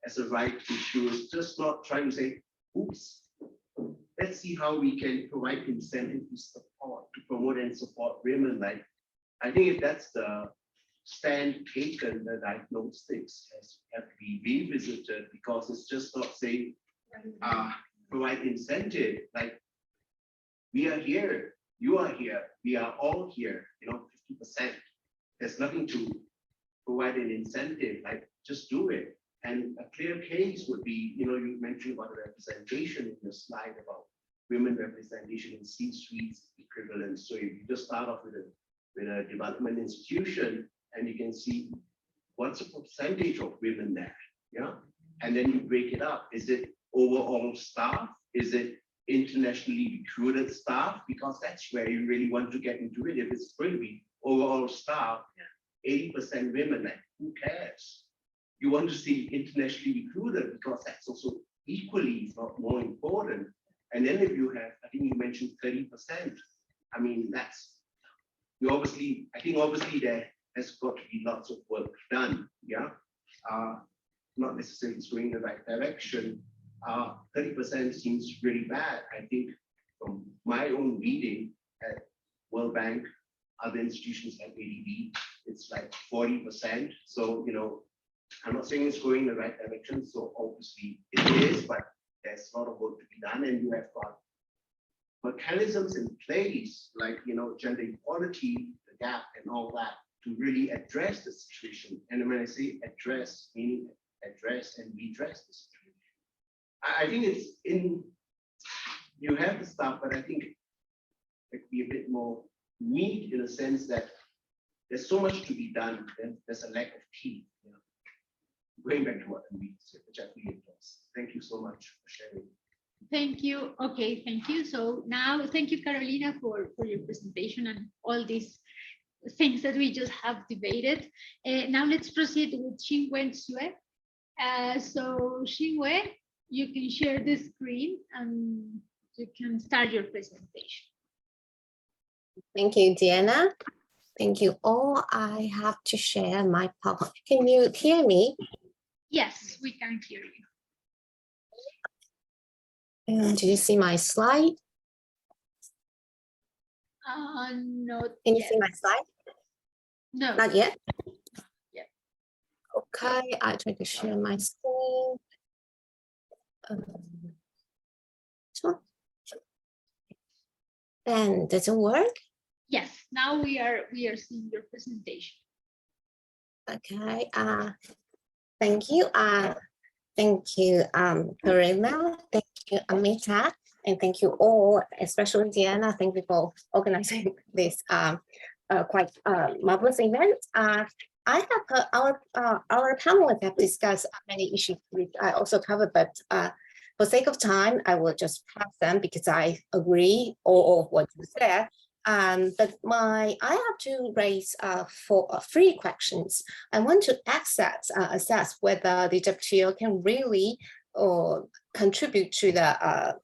as a right issue. It's just not trying to say, oops, let's see how we can provide incentive to support, to promote and support women. Like, I think if that's the stand taken, the diagnostics have to be revisited, because it's just not saying provide incentive. Like, we are here, you are here, we are all here, 50%. There's nothing to provide an incentive, like just do it. And a clear case would be, you mentioned about the representation in your slide about women representation in C-suites equivalent. So if you just start off with a development institution, and you can see what's the percentage of women there, yeah? And then you break it up. Is it overall staff? Is it internationally recruited staff? Because that's where you really want to get into it. If it's going to be overall staff, 80% women, like, who cares? You want to see internationally recruited, because that's also equally, if not more important. And then if you have, I think you mentioned 30%. I mean, that's, I think obviously there has got to be lots of work done, yeah? Not necessarily it's going in the right direction. 30% seems really bad. I think from my own reading at World Bank, other institutions like ADB, it's like 40%. So, I'm not saying it's going in the right direction. So obviously it is, but there's a lot of work to be done, and you have got mechanisms in place, like, gender equality, the gap and all that, to really address the situation. And when I say address, meaning address and redress the situation. I think it's you have the stuff, but I think it could be a bit more meat, in a sense that there's so much to be done, and there's a lack of teeth. Going back to what Amrita said, which I really endorse. Thank you so much for sharing. Thank you. Okay, thank you. So now, thank you, Carolina, for your presentation and all these things that we just have debated. Now let's proceed with Chingwen Hsueh. So Chingwen, you can share the screen and you can start your presentation. Thank you, Diana. Thank you all. I have to share my PowerPoint. Can you hear me? Yes, we can hear you. And do you see my slide? Not Can you yet. see my slide? No. Not yet? Yeah. Okay, I try to share my screen. So, and does it work? Yes, now we are seeing your presentation. Okay, thank you. Thank you, Karima. Thank you, Amrita. And thank you all, especially Diana. Thank you for organizing this quite marvelous event. I have our panelists have discussed many issues which I also covered, but for sake of time, I will just pass them because I agree all of what you said. But I have to raise three questions. I want to assess whether the WTO can really contribute to the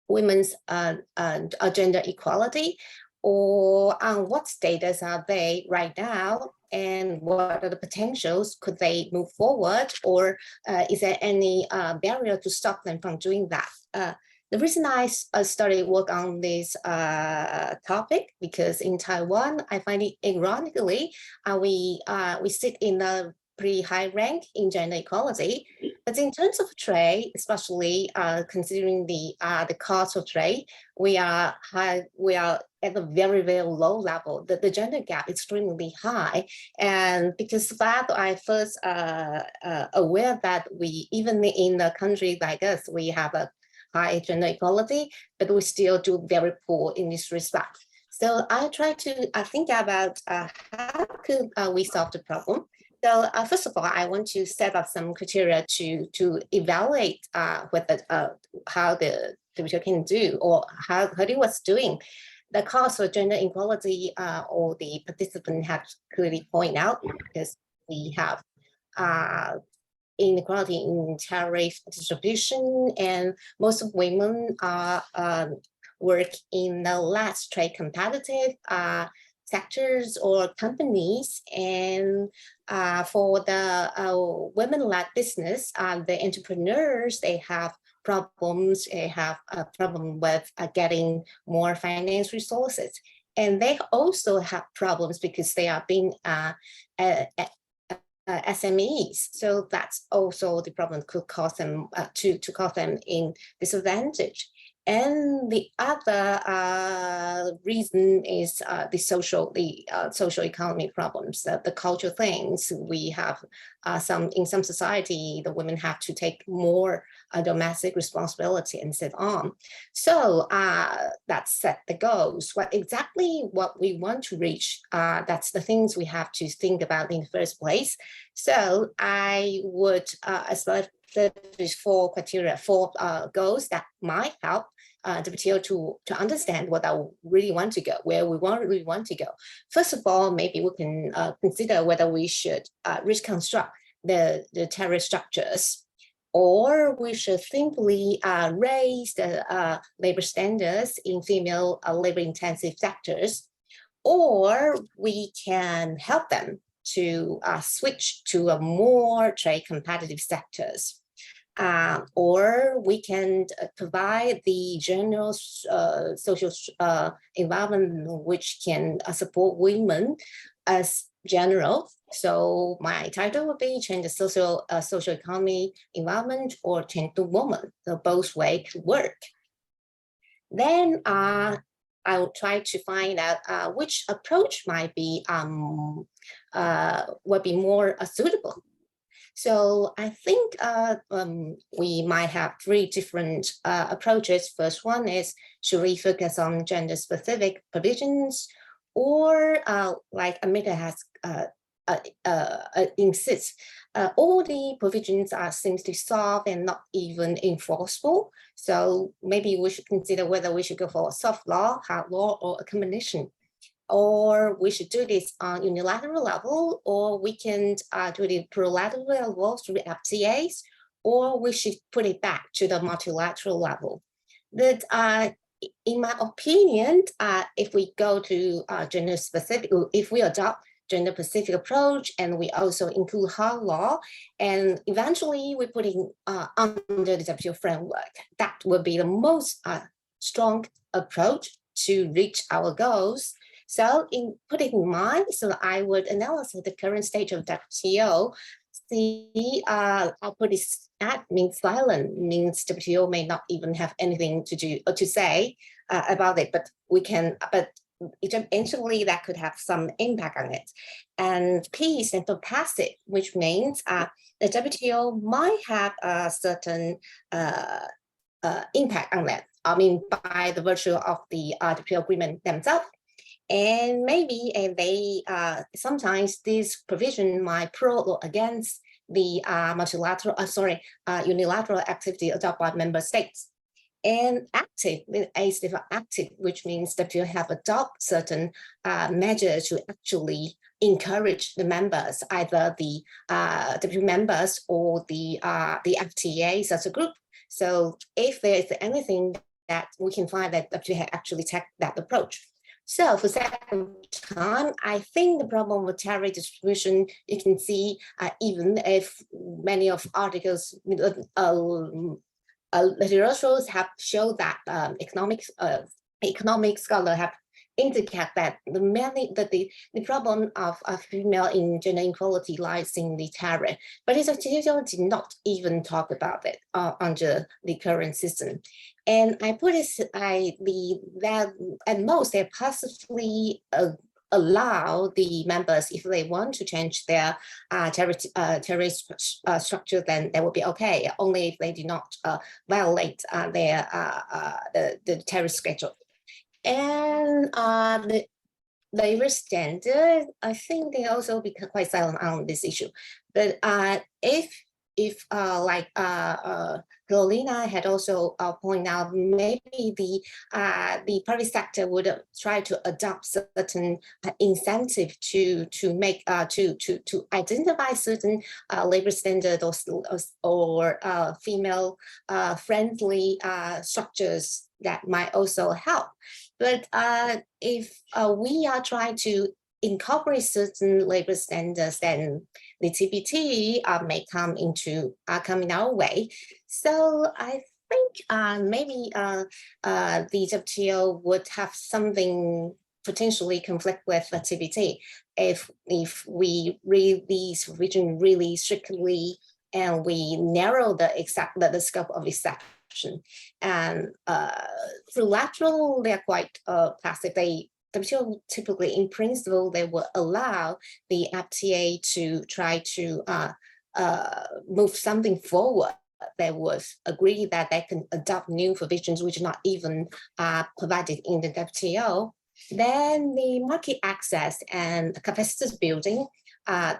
women's gender equality, or what status are they right now, and what are the potentials? Could they move forward, or is there any barrier to stop them from doing that? The reason I started work on this topic, because in Taiwan, I find it ironically, we sit in a pretty high rank in gender equality, but in terms of trade, especially considering the cost of trade, we are at a very, very low level. The gender gap is extremely high, and because of that, I first aware that we, even in a country like us, we have a high gender equality, but we still do very poor in this respect. So I try to think about how could we solve the problem. So first of all, I want to set up some criteria to evaluate whether how the WTO can do, or how it was doing. The cause of gender inequality, or the participant have clearly pointed out, because we have inequality in tariff distribution, and most of women work in the less trade competitive sectors or companies. And for the women-led business, the entrepreneurs, they have problems. They have a problem with getting more finance resources. And they also have problems because they are being SMEs. So that's also the problem could cause them to cause them in disadvantage. And the other reason is the social economy problems, the cultural things. We have in some society, the women have to take more domestic responsibility and so on. So that set the goals. What we want to reach, that's the things we have to think about in the first place. So I would establish 4 criteria, 4 goals that might help WTO to understand what I really want to go, where we really want to go. First of all, maybe we can consider whether we should reconstruct the tariff structures, or we should simply raise the labor standards in female labor-intensive sectors, or we can help them to switch to a more trade competitive sectors. Or we can provide the general social environment which can support women as general. So my title would be change the social economy environment or change the woman. So both ways could work. Then I will try to find out which approach might be would be more suitable. So I think we might have 3 different approaches. First one is, should we focus on gender-specific provisions, or like Amrita has insists, all the provisions seems to soft and not even enforceable. So maybe we should consider whether we should go for a soft law, hard law, or a combination. Or we should do this on unilateral level, or we can do it plurilateral level through FTAs, or we should put it back to the multilateral level. That, in my opinion, if we go to gender specific, if we adopt gender specific approach, and we also include hard law, and eventually we put in under the WTO framework, that will be the most strong approach to reach our goals. So in putting in mind, so I would analyze the current stage of WTO. See, I'll put this that means silent, means WTO may not even have anything to do or to say about it, but we can, but eventually that could have some impact on it. And P stands for passive, which means the WTO might have a certain impact on that. I mean, by the virtue of the WTO agreement themselves. And maybe they sometimes this provision might pro or against the unilateral activity adopted by member states. And active, A stands for active, which means that you have adopted certain measures to actually encourage the members, either the WTO members or the FTAs as a group. So if there is anything that we can find that WTO actually take that approach. So for second time, I think the problem with tariff distribution, you can see even if many of articles, literatures have shown that economic scholars have indicate that the problem of female in gender equality lies in the tariff, but it's actually did not even talk about it under the current system. And I put it, that at most they possibly allow the members, if they want to change their tariff structure, then that would be okay, only if they do not violate their the tariff schedule. And the labor standard, I think they also become quite silent on this issue. But if if like Carolina had also pointed out, maybe the private sector would try to adopt certain incentive to make to identify certain labor standard or female friendly structures that might also help. But if we are trying to incorporate certain labor standards, then the TPT may come coming our way. So I think maybe the WTO would have something potentially conflict with the TPT if we read these provisions really strictly and we narrow the scope of exception. And through lateral, they're quite passive. WTO typically, in principle, they will allow the FTA to try to move something forward. They would agree that they can adopt new provisions which are not even provided in the WTO. Then the market access and capacity building,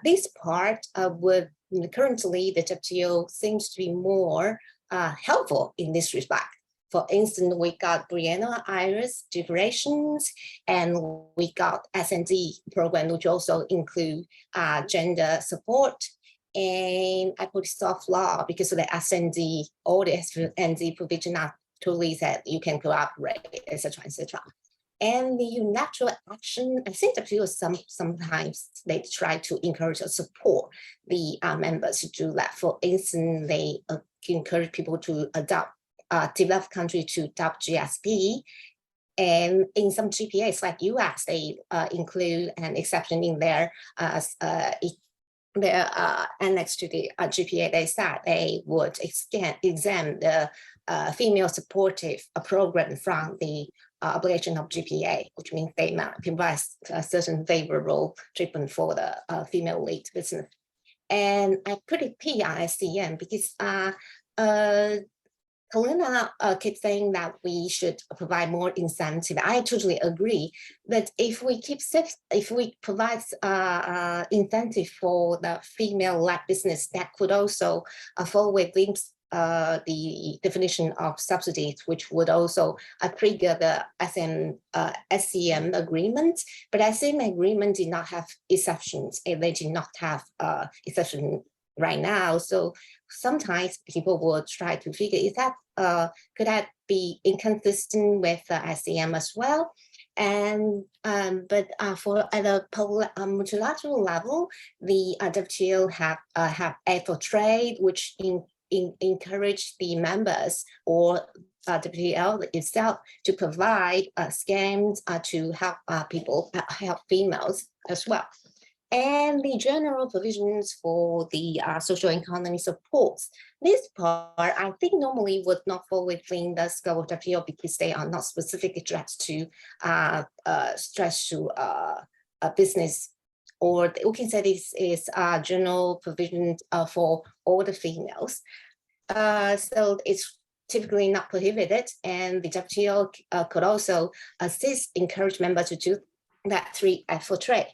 this part would currently the WTO seems to be more helpful in this respect. For instance, we got Brianna Iris durations, and we got S&D program, which also include gender support. And I put soft law because of the S&D, all the S&D provision are totally that you can cooperate, etc., etc. And the unilateral action, I think WTO sometimes they try to encourage or support the members to do that. For instance, they encourage people to adopt developed country to adopt GSP, and in some GPAs like US, they include an exception in their annex to the GPA. They said they would exempt the female supportive program from the obligation of GPA, which means they might provide a certain favorable treatment for the female lead business. And I put it P on SCM because Carolina keeps saying that we should provide more incentive. I totally agree. But if we provide incentive for the female-led business, that could also fall within the definition of subsidies, which would also trigger the SCM agreement. But SCM agreement did not have exceptions, and they did not have exception right now. So sometimes people will try to figure, is that could that be inconsistent with the SCM as well? And but for at a multilateral level, the WTO have aid for trade, which encourage the members or WTO itself to provide schemes to help people, help females as well. And the general provisions for the social economy supports. This part, I think normally would not fall within the scope of WTO because they are not specifically addressed to a business, or we can say this is general provision for all the females. So it's typically not prohibited, and the WTO could also assist, encourage members to do that for trade.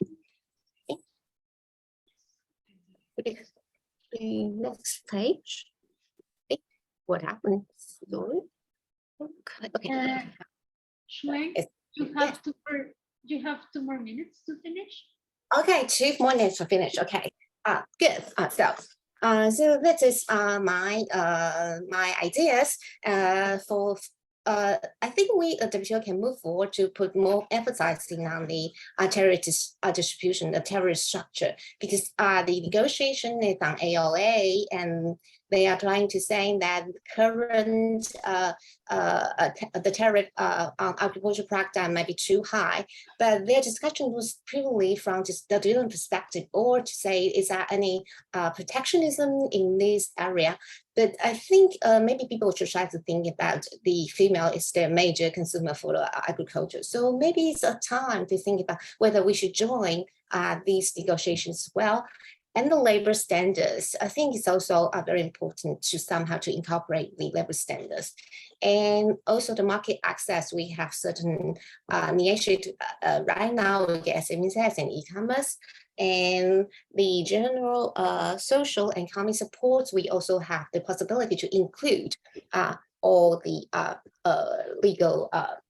The next page. What happened? Sorry. Okay. Hsueh, you have 2 more minutes to finish. Okay, 2 more minutes to finish. Okay. Good. So that is my ideas for. I think we WTO can move forward to put more emphasizing on the terrorist distribution, the terrorist structure, because the negotiation is on ALA, and they are trying to say that current the tariff on agricultural products might be too high, but their discussion was purely from just the Duran perspective, or to say, is there any protectionism in this area? But I think maybe people should try to think about the female is their major consumer for agriculture. So maybe it's a time to think about whether we should join these negotiations as well. And the labor standards, I think it's also very important to somehow to incorporate the labor standards. And also the market access, we have certain initiatives right now, we get SMEs and e-commerce. And the general social and economic supports, we also have the possibility to include all the legal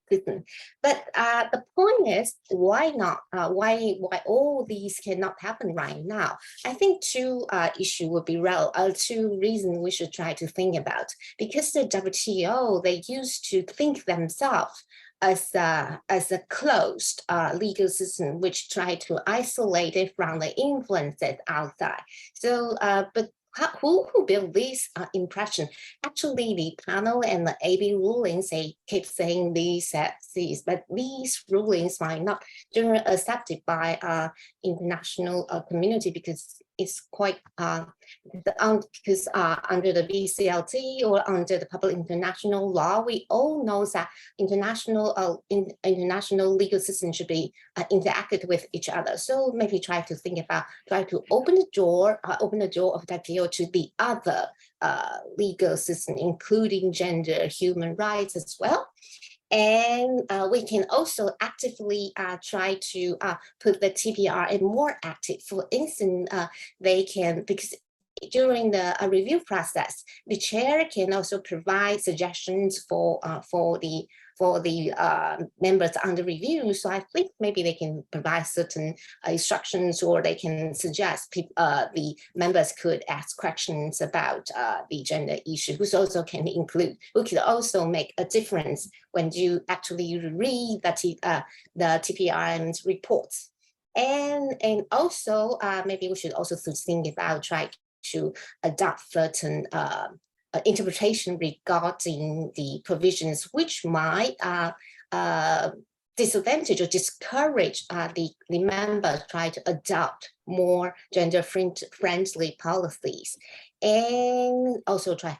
system. But the point is, why not? Why all these cannot happen right now? I think two issues would be two reasons we should try to think about. Because the WTO, they used to think themselves as a closed legal system, which try to isolate it from the influences outside. So, but who built this impression? Actually, the panel and the AB rulings, they keep saying these, but these rulings might not generally accepted by international community because it's quite because under the BCLT or under the public international law, we all know that international legal system should be interacted with each other. So maybe try to open the door of WTO to the other legal system, including gender, human rights as well. And we can also actively try to put the TPRM more active. For instance, they can, because during the review process, the chair can also provide suggestions for the members under review. So I think maybe they can provide certain instructions, or they can suggest the members could ask questions about the gender issue, which also can include, who could also make a difference when you actually read the TPRM's reports. And also maybe we should also think about trying to adopt certain interpretation regarding the provisions which might disadvantage or discourage the members try to adopt more gender-friendly policies, and also try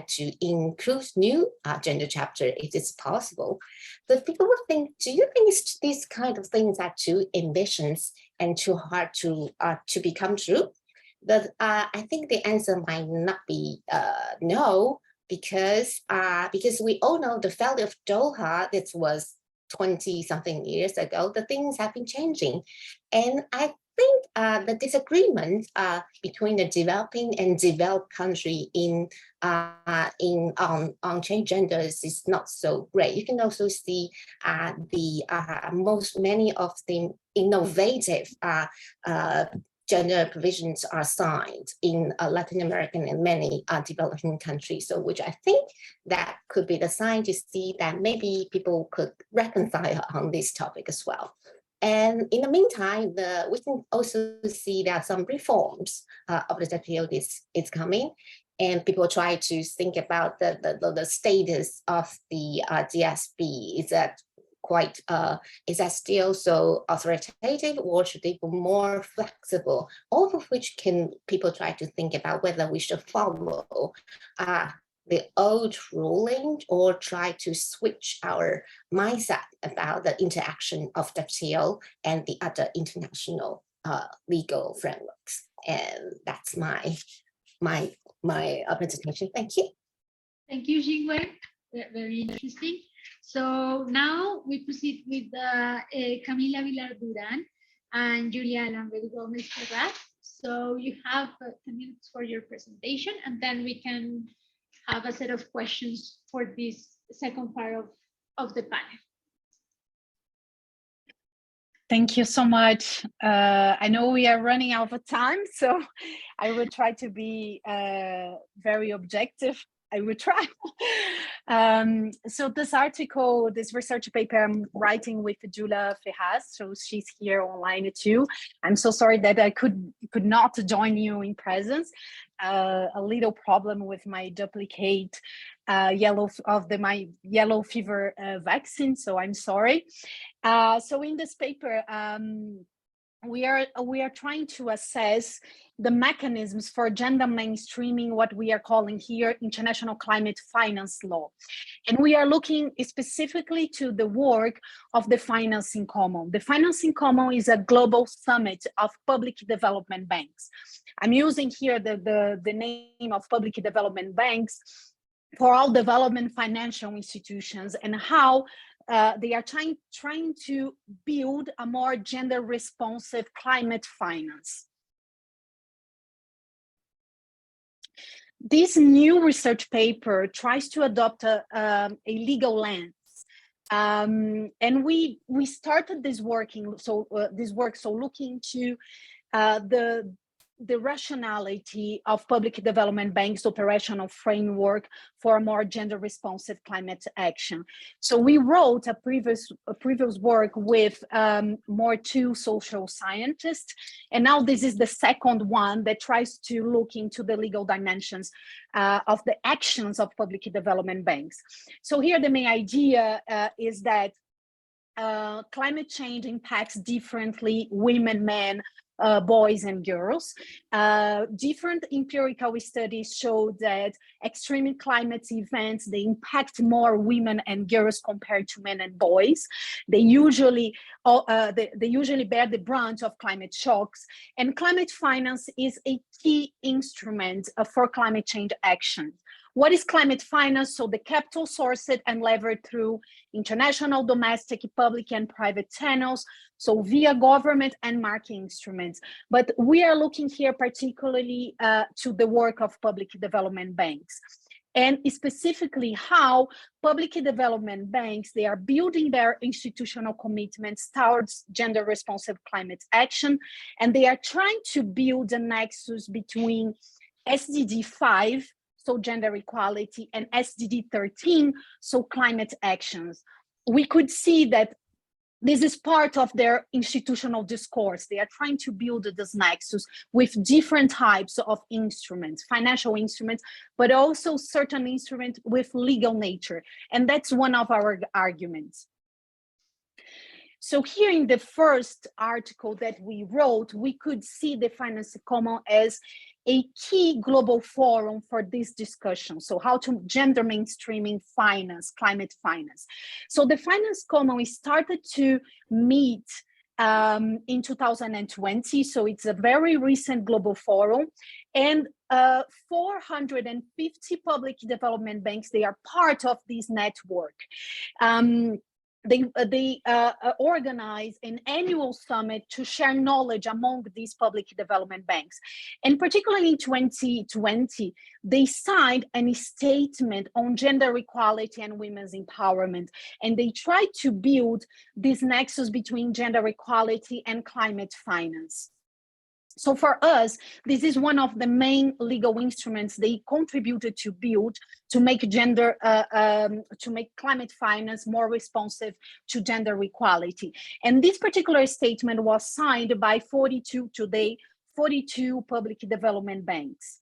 to include new gender chapter if it's possible. But people would think, do you think these kind of things are too ambitious and too hard to become true? But I think the answer might not be no, because we all know the failure of Doha, this was 20-something years ago, the things have been changing. And I think the disagreement between the developing and developed country on change genders is not so great. You can also see many of the innovative gender provisions are signed in Latin American and many developing countries. So which I think that could be the sign to see that maybe people could reconcile on this topic as well. And in the meantime, we can also see that some reforms of the WTO is coming, and people try to think about the status of the GSP. Is that still so authoritative, or should they be more flexible? All of which people try to think about whether we should follow the old ruling or try to switch our mindset about the interaction of WTO and the other international legal frameworks. And that's my presentation. Thank you. Thank you, Chingwen. Very interesting. So now we proceed with Camila Villard Duran and Julia Lambert Gomes Ferraz. So you have 10 minutes for your presentation, and then we can have a set of questions for this second part of the panel. Thank you so much. I know we are running out of time, so I will try to be very objective. I will try. So this article, this research paper I'm writing with Julia Ferraz, so she's here online too. I'm so sorry that I could not join you in presence. A little problem with my duplicate my yellow fever vaccine, so I'm sorry. So in this paper, we are trying to assess the mechanisms for gender mainstreaming, what we are calling here international climate finance law. And we are looking specifically to the work of the Financing Common. The Financing Common is a global summit of public development banks. I'm using here the name of public development banks for all development financial institutions, and how they are trying to build a more gender responsive climate finance. This new research paper tries to adopt a legal lens. And we started this work looking to the rationality of public development banks' operational framework for a more gender responsive climate action. So we wrote a previous work with more two social scientists, and now this is the second one that tries to look into the legal dimensions of the actions of public development banks. So here the main idea is that climate change impacts differently women, men, boys and girls. Different empirical studies show that extreme climate events, they impact more women and girls compared to men and boys. They usually bear the brunt of climate shocks, and climate finance is a key instrument for climate change action. What is climate finance? So the capital sourced and levered through international, domestic, public and private channels, so via government and market instruments. But we are looking here particularly to the work of public development banks, and specifically how public development banks, they are building their institutional commitments towards gender responsive climate action, and they are trying to build a nexus between SDG 5, so gender equality, and SDG 13, so climate actions. We could see that this is part of their institutional discourse. They are trying to build this nexus with different types of instruments, financial instruments, but also certain instruments with legal nature. And that's one of our arguments. So here in the first article that we wrote, we could see the Finance Common as a key global forum for this discussion. So how to gender mainstreaming finance, climate finance. So the Finance Common started to meet in 2020. So it's a very recent global forum, and 450 public development banks, they are part of this network. They organize an annual summit to share knowledge among these public development banks. And particularly in 2020, they signed a statement on gender equality and women's empowerment. And they tried to build this nexus between gender equality and climate finance. So for us, this is one of the main legal instruments they contributed to build to make to make climate finance more responsive to gender equality. And this particular statement was signed by 42 public development banks.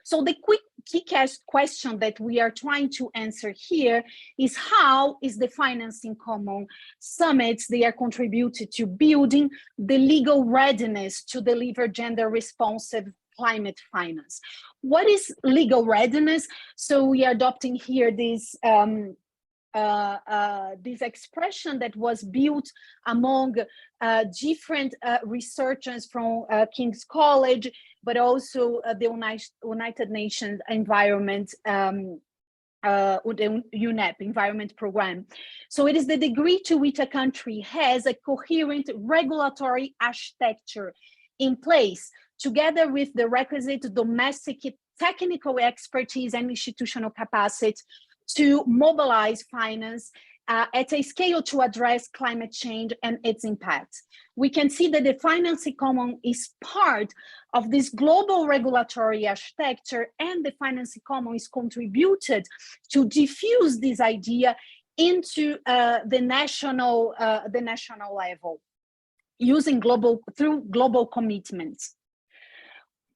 So the quick key question that we are trying to answer here is how is the Financing Common summits, they are contributed to building the legal readiness to deliver gender responsive climate finance. What is legal readiness? So we are adopting here this expression that was built among different researchers from King's College, but also the United Nations Environment, UNEP Environment Program. So it is the degree to which a country has a coherent regulatory architecture in place, together with the requisite domestic technical expertise and institutional capacity to mobilize finance at a scale to address climate change and its impacts. We can see that the Financing Common is part of this global regulatory architecture, and the Financing Common is contributed to diffuse this idea into the national level, using through global commitments.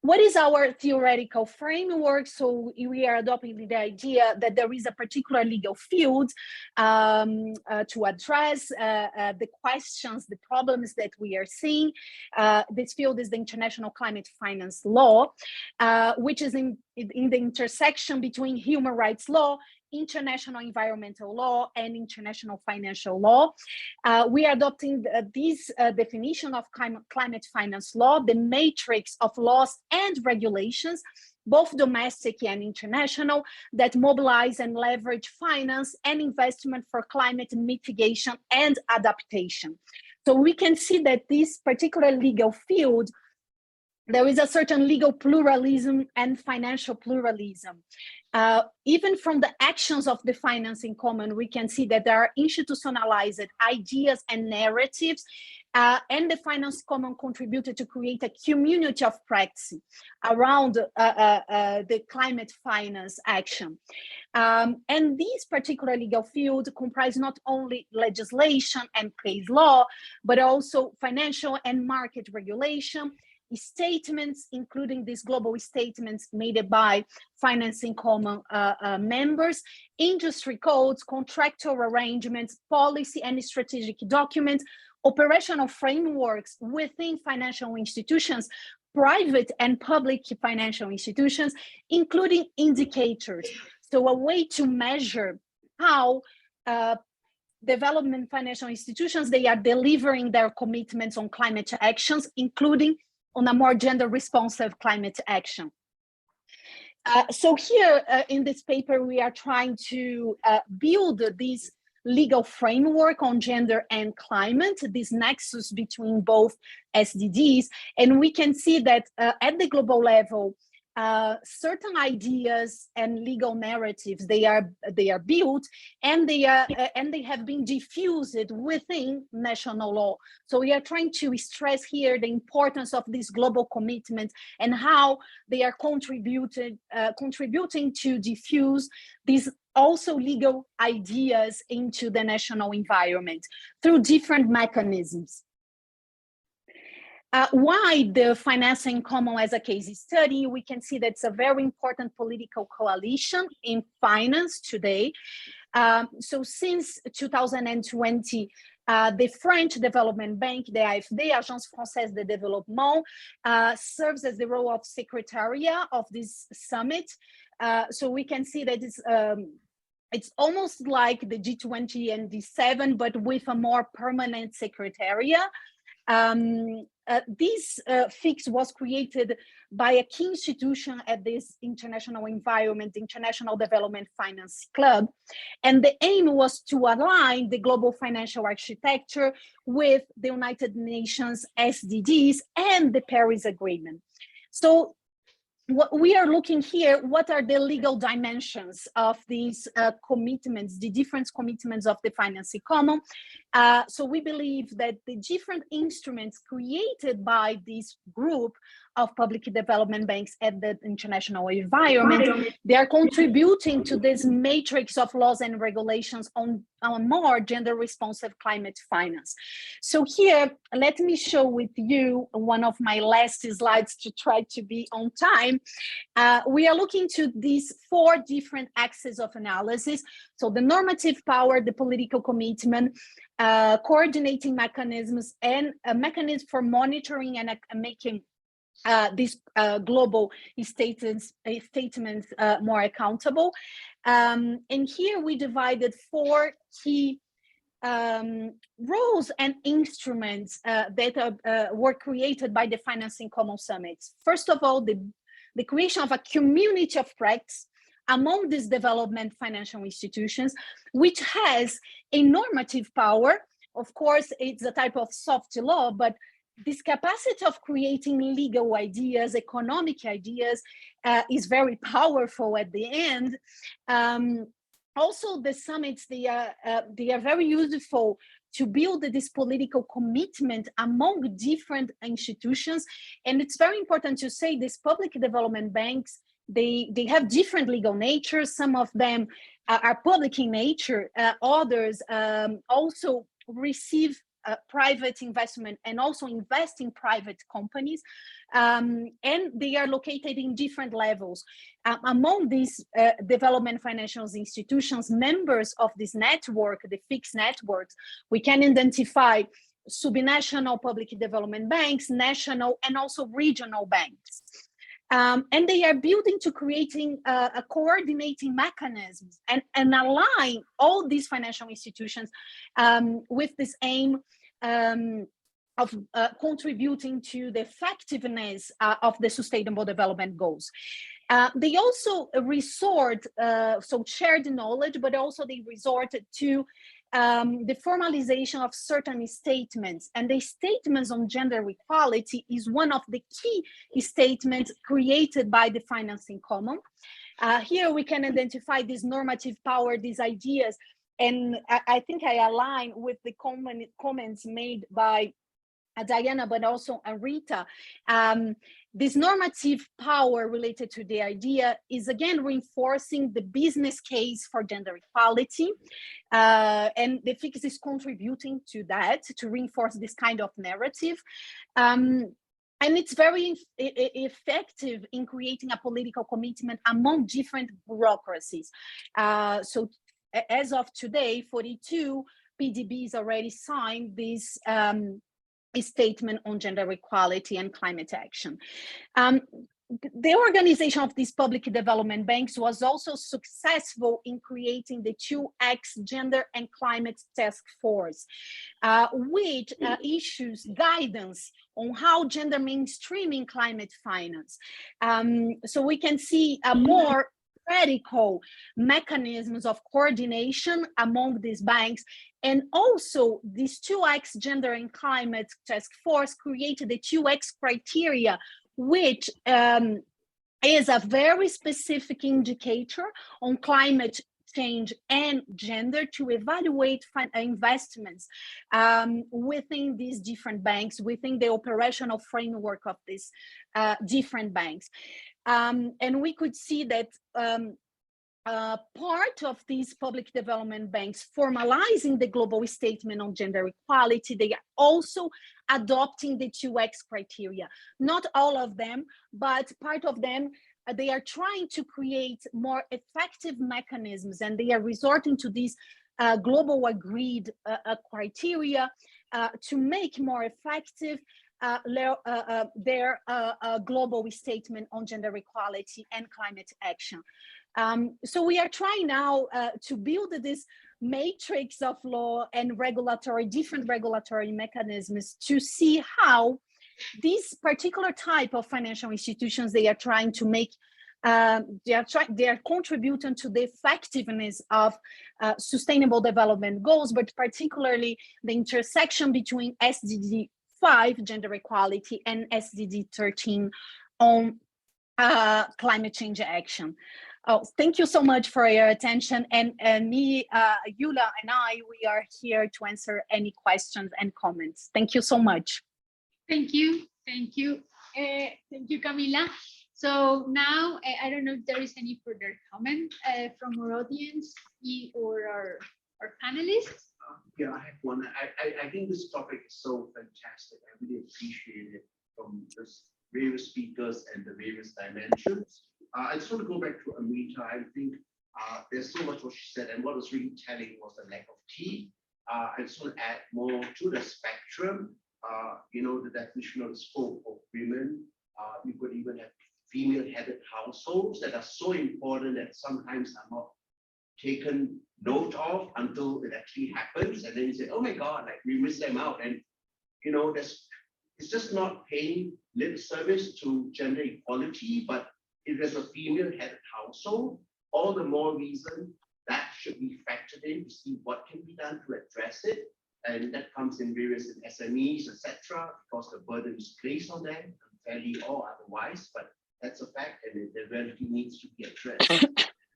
What is our theoretical framework? So we are adopting the idea that there is a particular legal field to address the questions, the problems that we are seeing. This field is the International Climate Finance Law, which is in the intersection between human rights law, international environmental law, and international financial law. We are adopting this definition of climate finance law, the matrix of laws and regulations both domestic and international, that mobilize and leverage finance and investment for climate mitigation and adaptation. So we can see that this particular legal field, there is a certain legal pluralism and financial pluralism. Even from the actions of the finance in common, we can see that there are institutionalized ideas and narratives, and the finance common contributed to create a community of practice around the climate finance action. And these particular legal fields comprise not only legislation and case law, but also financial and market regulation, statements, including these global statements made by finance in common members, industry codes, contractual arrangements, policy and strategic documents, operational frameworks within financial institutions, private and public financial institutions, including indicators. So a way to measure how development financial institutions, they are delivering their commitments on climate actions, including on a more gender responsive climate action. So here in this paper, we are trying to build this legal framework on gender and climate, this nexus between both SDGs. And we can see that at the global level, certain ideas and legal narratives, they are built, and they have been diffused within national law. So we are trying to stress here the importance of this global commitment and how they are contributing to diffuse these also legal ideas into the national environment through different mechanisms. Why the financing common as a case study? We can see that's a very important political coalition in finance today. So since 2020, the French Development Bank, the AFD, Agence Française de Développement, serves as the role of secretariat of this summit. So we can see that it's almost like the G20 and D7, but with a more permanent secretariat. This fix was created by a key institution at this international environment, the International Development Finance Club. And the aim was to align the global financial architecture with the United Nations SDGs and the Paris Agreement. So what we are looking here, what are the legal dimensions of these commitments, the different commitments of the financing common? So we believe that the different instruments created by this group of public development banks at the international environment, they are contributing to this matrix of laws and regulations on more gender responsive climate finance. So here, let me show with you one of my last slides to try to be on time. We are looking to these 4 different axes of analysis. So the normative power, the political commitment, coordinating mechanisms, and a mechanism for monitoring and making these global statements more accountable. And here we divided 4 key roles and instruments that were created by the Financing Common Summits. First of all, the creation of a community of practice among these development financial institutions, which has a normative power. Of course, it's a type of soft law, but this capacity of creating legal ideas, economic ideas, is very powerful at the end. Also, the summits, they are very useful to build this political commitment among different institutions. And it's very important to say these public development banks, they have different legal natures. Some of them are public in nature, others also receive private investment and also invest in private companies, and they are located in different levels. Among these development financial institutions, members of this network, the fixed networks, we can identify subnational public development banks, national and also regional banks. And they are building to creating a coordinating mechanisms and align all these financial institutions with this aim of contributing to the effectiveness of the Sustainable Development Goals. They also resort, so share the knowledge, but also they resort to the formalization of certain statements. And the statements on gender equality is one of the key statements created by the Financing Common. Here we can identify this normative power, these ideas, and I think I align with the comments made by Diana, but also Amrita. This normative power related to the idea is again reinforcing the business case for gender equality, and the FICS is contributing to that, to reinforce this kind of narrative. And it's very effective in creating a political commitment among different bureaucracies. So as of today, 42 PDBs already signed this statement on gender equality and climate action. The organization of these public development banks was also successful in creating the 2X Gender and Climate Task Force, which issues guidance on how gender mainstreaming climate finance. So we can see a more radical mechanisms of coordination among these banks. And also this 2X Gender and Climate Task Force created the 2X criteria, which is a very specific indicator on climate change and gender to evaluate investments within these different banks, within the operational framework of these different banks. And we could see that part of these public development banks formalizing the global statement on gender equality, they are also adopting the 2X criteria. Not all of them, but part of them, they are trying to create more effective mechanisms, and they are resorting to these global agreed criteria to make more effective their global statement on gender equality and climate action. So we are trying now to build this matrix of law and different regulatory mechanisms to see how these particular type of financial institutions, they are trying to make, they are contributing to the effectiveness of sustainable development goals, but particularly the intersection between SDG 5, gender equality, and SDG 13 on climate change action. Oh, thank you so much for your attention. And me, Yula, and I, we are here to answer any questions and comments. Thank you so much. Thank you. Thank you. Thank you, Camila. So now, I don't know if there is any further comment from our audience or our panelists. Yeah, I have one. I think this topic is so fantastic. I really appreciate it from the various speakers and the various dimensions. I just want to go back to Amrita. I think there's so much what she said, and what was really telling was the lack of T. I just want to add more to the spectrum. You know, the definition of the scope of women. You could even have female-headed households that are so important that sometimes are not taken note of until it actually happens, and then you say, "Oh my God, like we miss them out." And you know, it's just not paying lip service to gender equality, but if there's a female-headed household, all the more reason that should be factored in to see what can be done to address it. And that comes in various SMEs, etc., because the burden is placed on them, unfairly or otherwise, but that's a fact, and the reality needs to be addressed.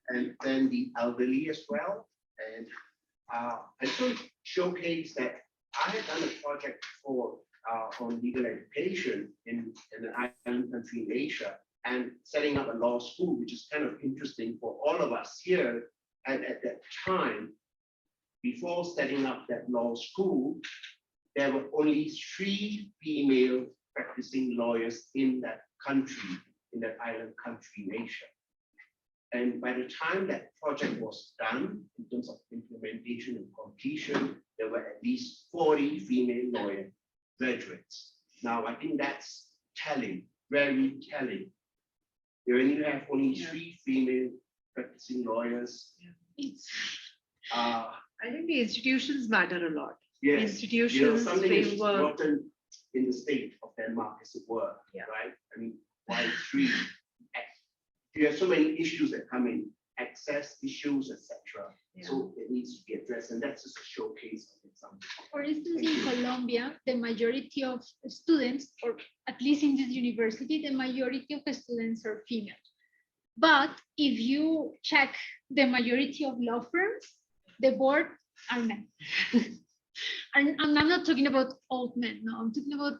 And then the elderly as well. And I just want to showcase that I had done a project before on legal education in an island country in Asia, and setting up a law school, which is kind of interesting for all of us here. And at that time, before setting up that law school, there were only 3 female practicing lawyers in that country, in that island country in Asia. And by the time that project was done, in terms of implementation and completion, there were at least 40 female lawyer graduates. Now, I think that's telling, very telling. When you have only 3 female practicing lawyers, I think the institutions matter a lot. yes, Institutions, you know, something is framework. rotten in the state of Denmark, as it were, Yeah. right? I mean, why 3? You have so many issues that come in, access issues, etc. Yeah. So it needs to be addressed, and that's just a showcase of example. For instance, Thank in you. Colombia, the majority of students, or at least in this university, the majority of the students are female. But if you check the majority of law firms, the board are men. And I'm not talking about old men, no, I'm talking about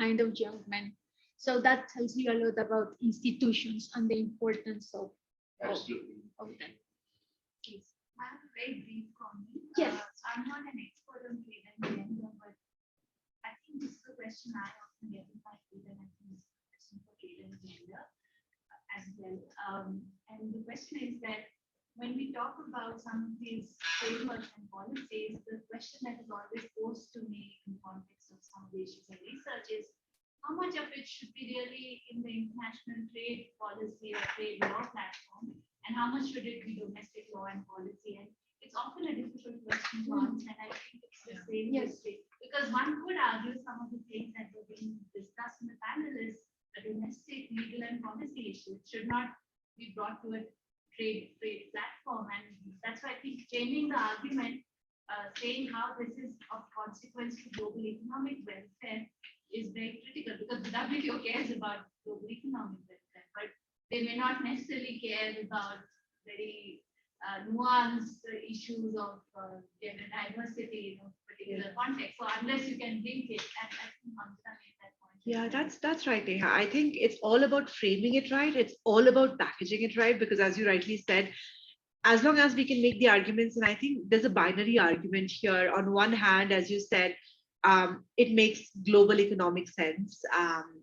kind of young men. So that tells you a lot about institutions and the importance of Absolutely. them. Yes. I have a very brief comment. Yes. I'm not an expert on trade and gender, but I think this is a question I often get in my field, and I think this is a question for trade and gender as well. And the question is that when we talk about some of these frameworks and policies, the question that is always posed to me in context of some of the issues and research is how much of it should be really in the international trade policy or trade law platform, and how much should it be domestic law and policy? And it's often a difficult question to answer, and I think it's the same Yes. mistake, because one could argue some of the things that were being discussed in the panelists, the domestic legal and policy issues should not be brought to a trade platform, and that's why I think framing the argument, saying how this is of consequence to global economic welfare is very critical, because the WTO cares about global economic welfare, but they may not necessarily care about very nuanced issues of gender diversity in a particular context. So unless you can link it, and I think Amrita made that point. Yeah, that's right, Neha. I think it's all about framing it right. It's all about packaging it right, because as you rightly said, as long as we can make the arguments, and I think there's a binary argument here. On one hand, as you said, it makes global economic sense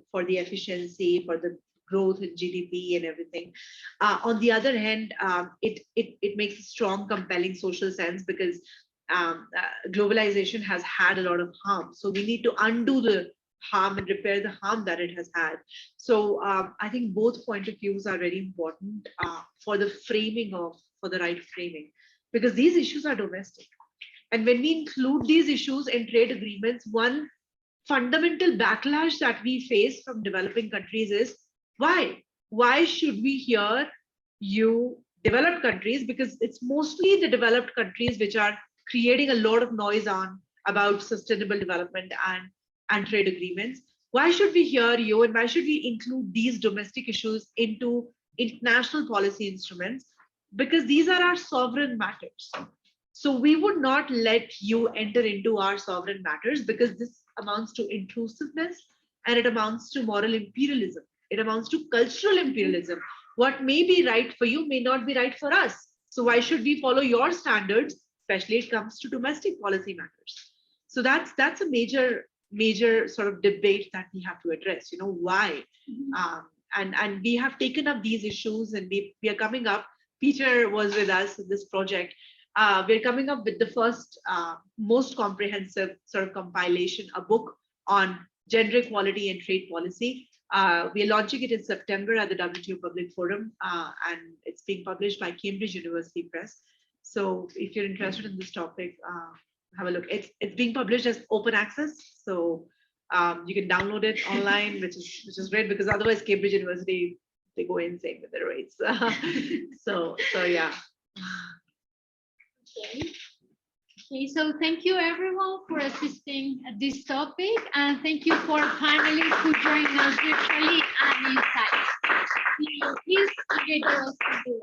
for the efficiency, for the growth in GDP and everything. On the other hand, it makes a strong, compelling social sense, because globalization has had a lot of harm. So we need to undo the harm and repair the harm that it has had. So I think both point of views are very important for the framing for the right framing, because these issues are domestic. And when we include these issues in trade agreements, one fundamental backlash that we face from developing countries is why? Why should we hear you developed countries? Because it's mostly the developed countries which are creating a lot of noise about sustainable development and trade agreements. Why should we hear you, and why should we include these domestic issues into international policy instruments? Because these are our sovereign matters. So we would not let you enter into our sovereign matters, because this amounts to intrusiveness, and it amounts to moral imperialism. It amounts to cultural imperialism. What may be right for you may not be right for us. So why should we follow your standards, especially when it comes to domestic policy matters? So that's a major sort of debate that we have to address. Why? And we have taken up these issues, and we are coming up. Peter was with us in this project. We're coming up with the first most comprehensive sort of compilation, a book on gender equality and trade policy. We are launching it in September at the WTO Public Forum, and it's being published by Cambridge University Press. So if you're interested in this topic, have a look. It's being published as open access, so you can download it online, which is great, because otherwise Cambridge University, they go insane with their rates. So yeah. Okay, so thank you everyone for assisting at this topic, and thank you for panelists who joined us virtually and in site. Please enjoy the rest of the